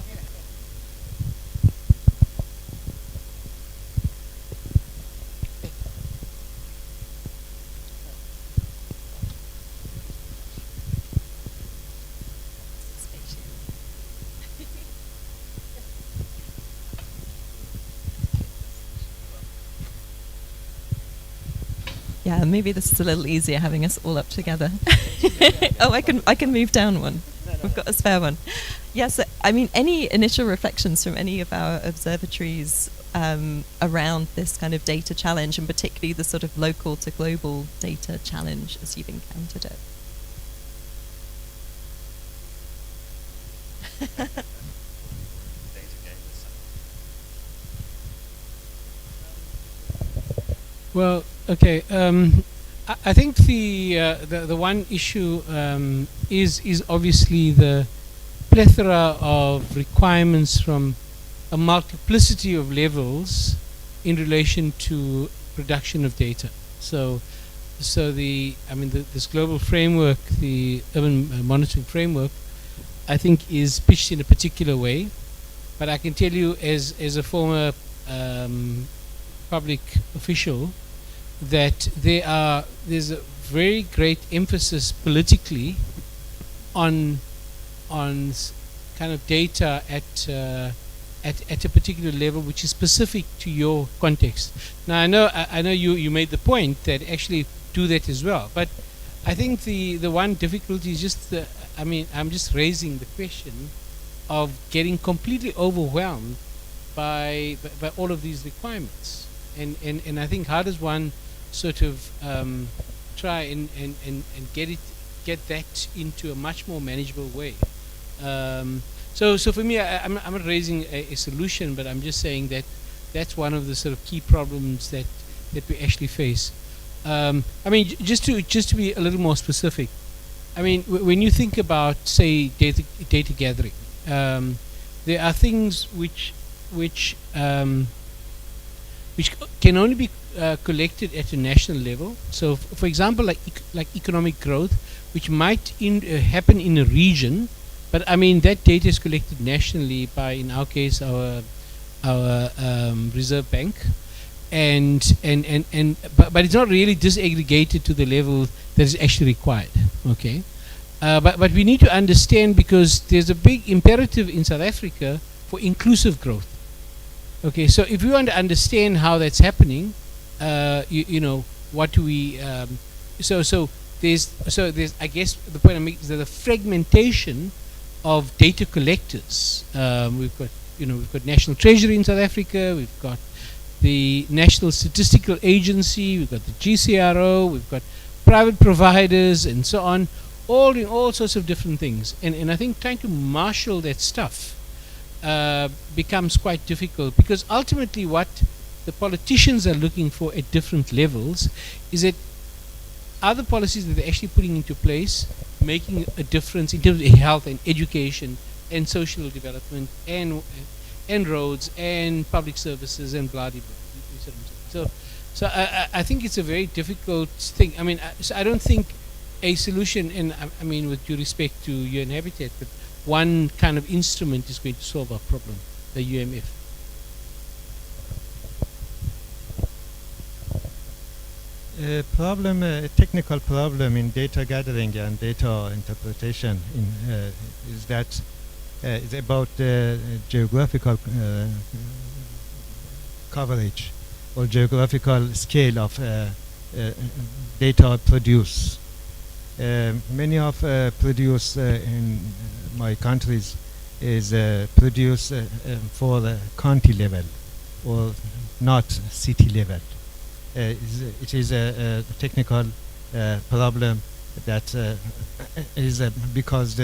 Yeah, maybe this is a little easier having us all up together. Oh, I can move down one. We've got a spare one. Yes, I mean, any initial reflections from any of our observatories around this kind of data challenge, and particularly the sort of local to global data challenge as you've encountered it? Well, okay. I think the one issue is obviously the plethora of requirements from a multiplicity of levels in relation to production of data. So this global framework, the urban monitoring framework, I think is pitched in a particular way. But I can tell you, as a former public official, that there's a very great emphasis politically on kind of data at a particular level which is specific to your context. Now I know you made the point that actually do that as well, but I think the one difficulty is just I'm just raising the question of getting completely overwhelmed by all of these requirements, and I think how does one sort of try and get that into a much more manageable way. So for me, I'm not raising a solution, but I'm just saying that that's one of the sort of key problems that we actually face. I mean, just to be a little more specific, I mean, when you think about, say, data gathering, there are things which can only be collected at a national level. So, for example, like economic growth, which might happen in a region, but I mean that data is collected nationally by, in our case, our Reserve Bank, but it's not really disaggregated to the level that is actually required. Okay, but we need to understand, because there's a big imperative in South Africa for inclusive growth. Okay, so if we want to understand how that's happening, you know, what do we? So there's I guess the point I'm making is that the fragmentation of data collectors. We've got National Treasury in South Africa. We've got the National Statistical Agency. We've got the GCRO. We've got private providers and so on, all in all sorts of different things. And I think trying to marshal that stuff becomes quite difficult, because ultimately what the politicians are looking for at different levels is that other policies that they're actually putting into place making a difference in terms of health and education and social development and roads and public services and blah blah blah. So I think it's a very difficult thing. I mean, so I don't think a solution, and I mean with due respect to UN Habitat, but one kind of instrument is going to solve our problem, the UMF. A technical problem in data gathering and data interpretation is that it's about geographical coverage or geographical scale of data produced. Many of produce in my countries is produced for the county level or not city level. It is a technical problem that is because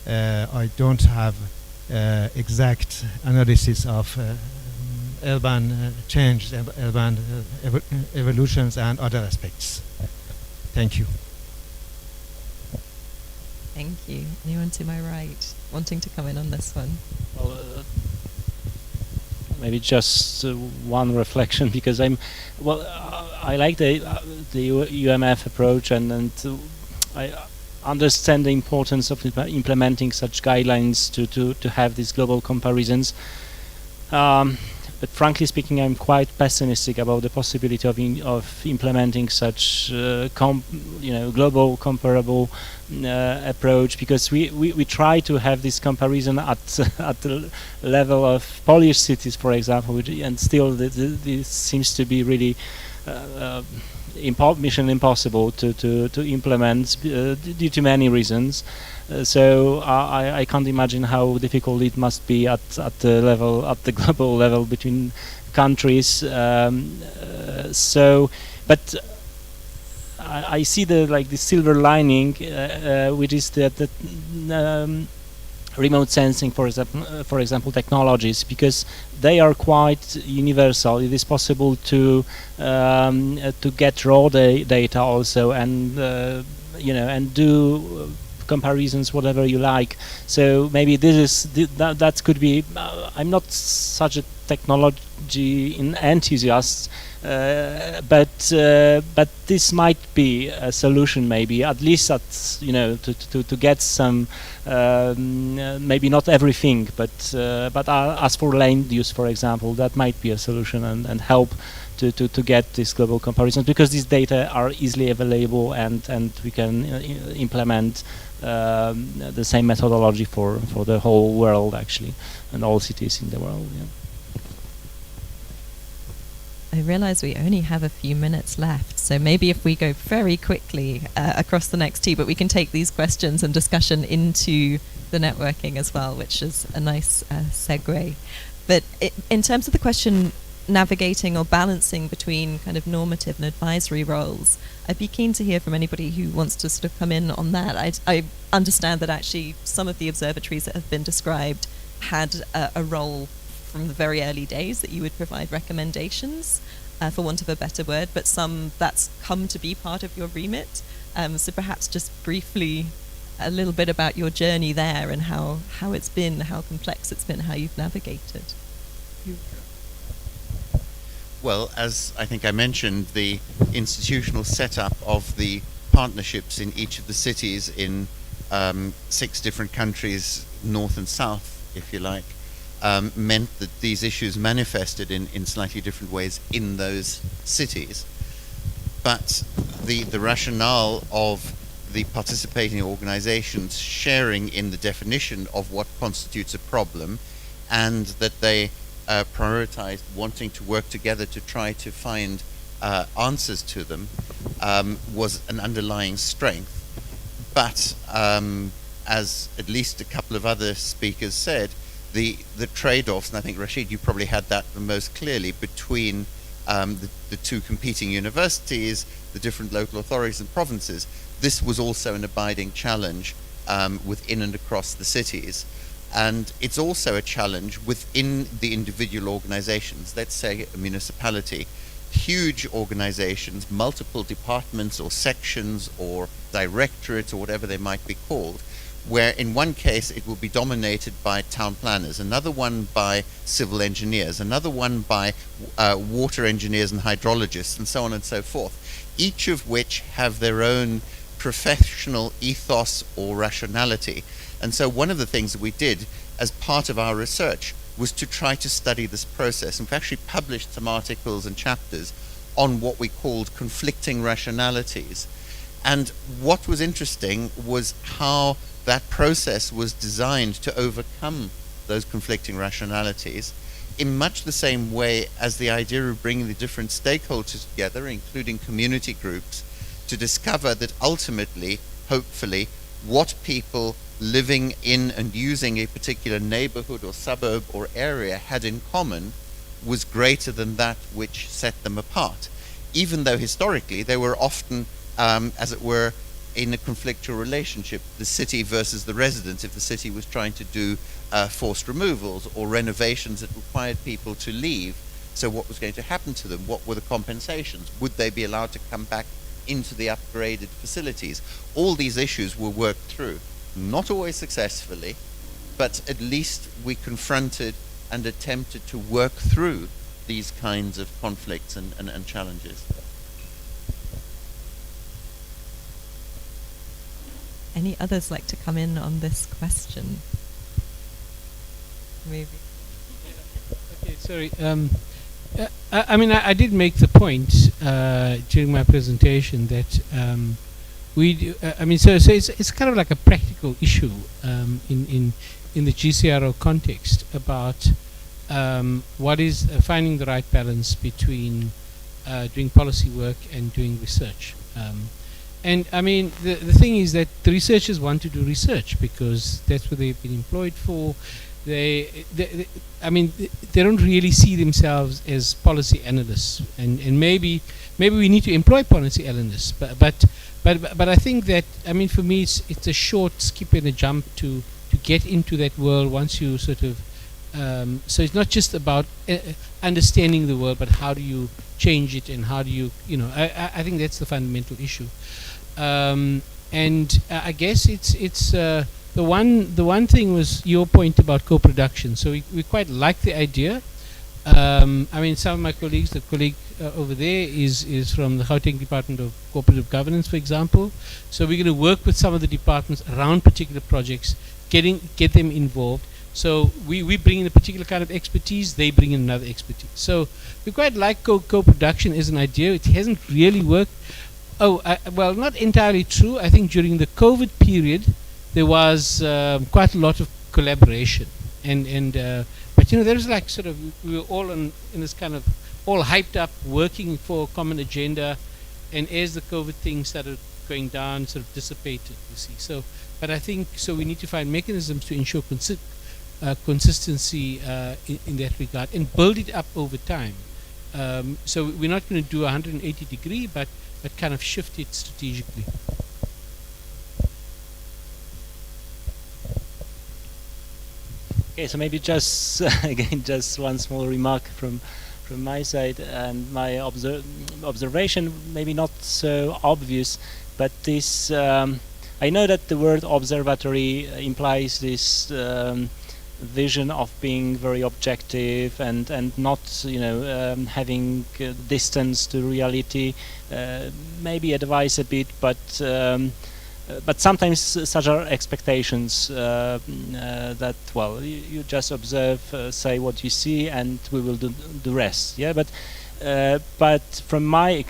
I don't have exact analysis of urban change, urban evolutions and other aspects. Thank you. Thank you. Anyone to my right? wanting to come in on this one. Well, maybe just one reflection, because I like the UMF approach, and I understand the importance of implementing such guidelines to have these global comparisons. But frankly speaking, I'm quite pessimistic about the possibility of implementing such global comparable approach, because we try to have this comparison at the level of Polish cities, for example, and still this seems to be really mission impossible to implement due to many reasons. So I can't imagine how difficult it must be at the global level between countries. But I see the silver lining, which is that remote sensing, for example, technologies, because they are quite universal. It is possible to get raw data also, and and do comparisons, whatever you like. So maybe that could be. I'm not such a technology enthusiast, but this might be a solution, maybe at least to get some, maybe not everything, but as for land use, for example, that might be a solution and help to get these global comparisons, because these data are easily available, and we can implement the same methodology for the whole world, actually, and all cities in the world. Yeah. I realize we only have a few minutes left, so maybe if we go very quickly across the next two, but we can take these questions and discussion into the networking as well, which is a nice segue. But in terms of the question, navigating or balancing between kind of normative and advisory roles, I'd be keen to hear from anybody who wants to sort of come in on that. I understand that actually some of the observatories that have been described had a role from the very early days, that you would provide recommendations, for want of a better word, but some that's come to be part of your remit. So perhaps just briefly a little bit about your journey there, and how it's been, how complex it's been, how you've navigated. Well, as I think I mentioned, the institutional setup of the partnerships in each of the cities in 6 different countries, north and south, if you like, meant that these issues manifested in slightly different ways in those cities. But the rationale of the participating organizations sharing in the definition of what constitutes a problem, and that they prioritized wanting to work together to try to find answers to them, was an underlying strength. But as at least a couple of other speakers said, the trade-offs, and I think Rashid, you probably had that the most clearly, between the 2 competing universities, the different local authorities and provinces. This was also an abiding challenge within and across the cities. And it's also a challenge within the individual organizations. Let's say a municipality, huge organizations, multiple departments or sections or directorates or whatever they might be called, where in one case it will be dominated by town planners, another one by civil engineers, another one by water engineers and hydrologists, and so on and so forth, each of which have their own professional ethos or rationality. And so one of the things that we did as part of our research was to try to study this process, and we actually published some articles and chapters on what we called conflicting rationalities. And what was interesting was how that process was designed to overcome those conflicting rationalities in much the same way as the idea of bringing the different stakeholders together, including community groups, to discover that ultimately, hopefully, what people living in and using a particular neighborhood or suburb or area had in common was greater than that which set them apart, even though historically they were often, as it were, in a conflictual relationship, the city versus the residents, if the city was trying to do forced removals or renovations that required people to leave. So what was going to happen to them? What were the compensations? Would they be allowed to come back into the upgraded facilities? All these issues were worked through, not always successfully, but at least we confronted and attempted to work through these kinds of conflicts and challenges. Any others like to come in on this question? Maybe. Okay, sorry. I mean, I did make the point during my presentation that we do, I mean, so it's kind of like a practical issue in the GCRO context about what is finding the right balance between doing policy work and doing research. And I mean, the thing is that the researchers want to do research because that's what they've been employed for. I mean, they don't really see themselves as policy analysts, and maybe we need to employ policy analysts. But I think that, I mean, for me, it's a short skip and a jump to get into that world once you sort of. So it's not just about understanding the world, but how do you change it, and how do you, I think that's the fundamental issue. And I guess it's the one thing was your point about co-production. So we quite like the idea. I mean, some of my colleagues, the colleague over there is from the Gauteng Department of Cooperative Governance, for example. So we're going to work with some of the departments around particular projects, get them involved. So we bring in a particular kind of expertise, they bring in another expertise. So we quite like co-production as an idea. It hasn't really worked. Well, not entirely true. I think during the COVID period, there was quite a lot of collaboration. But there was like sort of, we were all in this kind of, all hyped up, working for a common agenda. And as the COVID thing started going down, sort of dissipated, you see. So, but I think, so we need to find mechanisms to ensure consistency in that regard and build it up over time. So we're not going to do 180 degree, but kind of shift it strategically. Okay, so maybe just again, just one small remark from my side, and my observation, maybe not so obvious, but this I know that the word observatory implies this vision of being very objective and not having distance to reality. Maybe advise a bit, but sometimes such are expectations that, well, you just observe, say what you see, and we will do the rest. Yeah, but from my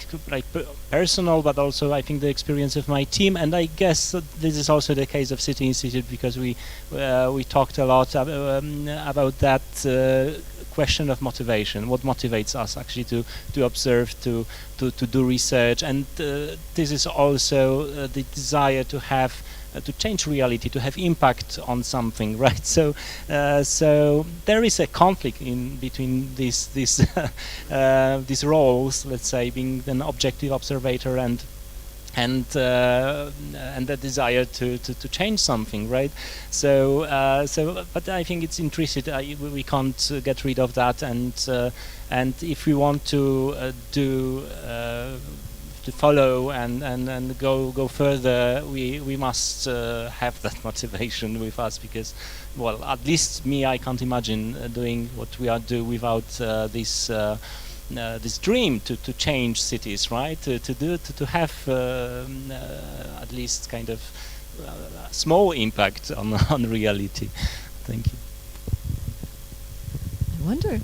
personal, but also I think the experience of my team, and I guess this is also the case of City Institute, because we talked a lot about that question of motivation. What motivates us actually to observe, to do research, and this is also the desire to have to change reality, to have impact on something, right? So there is a conflict between these roles, let's say, being an objective observator and the desire to change something, right? So but I think it's intrinsic. We can't get rid of that, and if we want to follow and go further, we must have that motivation with us, because, well, at least me, I can't imagine doing what we are doing without this dream to change cities, right? To have at least kind of small impact on reality. Thank you. I wonder.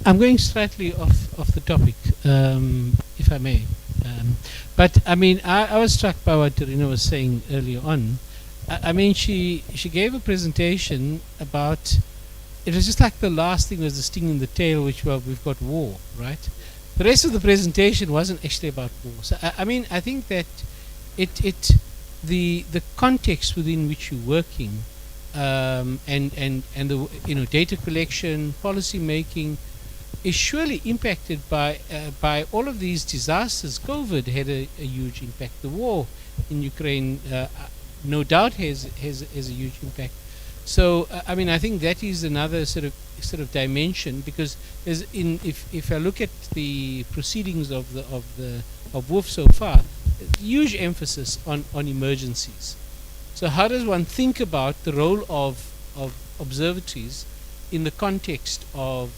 I'm going slightly off the topic, if I may. But I mean, I was struck by what Dorina was saying earlier on. I mean, she gave a presentation about, it was just like the last thing was the sting in the tail, which, well, we've got war, right? The rest of the presentation wasn't actually about war. So I mean, I think that the context within which you're working, and the data collection, policy making, is surely impacted by all of these disasters. COVID had a huge impact. The war in Ukraine, no doubt, has a huge impact. So I mean, I think that is another sort of dimension, because if I look at the proceedings of WOOF so far, huge emphasis on emergencies, So how does one think about the role of observatories in the context of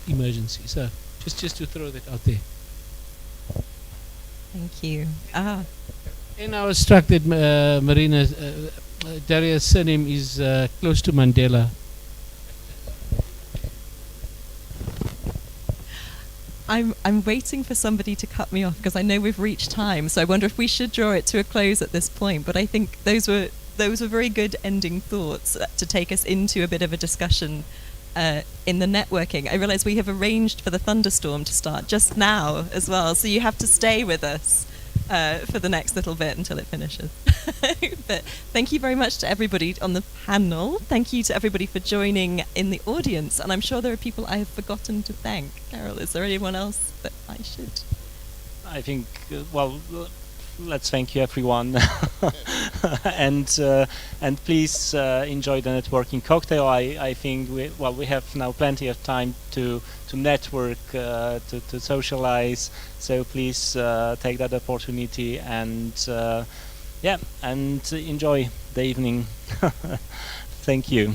emergency? So just to throw that out there. Thank you. And I was struck that Marina, Daria's surname is close to Mandela. I'm waiting for somebody to cut me off because I know we've reached time. So I wonder if we should draw it to a close at this point. But I think those were very good ending thoughts to take us into a bit of a discussion in the networking. I realise we have arranged for the thunderstorm to start just now as well. So you have to stay with us for the next little bit until it finishes. But thank you very much to everybody on the panel. Thank you to everybody for joining in the audience. And I'm sure there are people I have forgotten to thank. Carol, is there anyone else that I should? I think, well, let's thank you everyone. and please enjoy the networking cocktail. I think we have now plenty of time to network, to socialize, so please take that opportunity and and enjoy the evening. Thank you.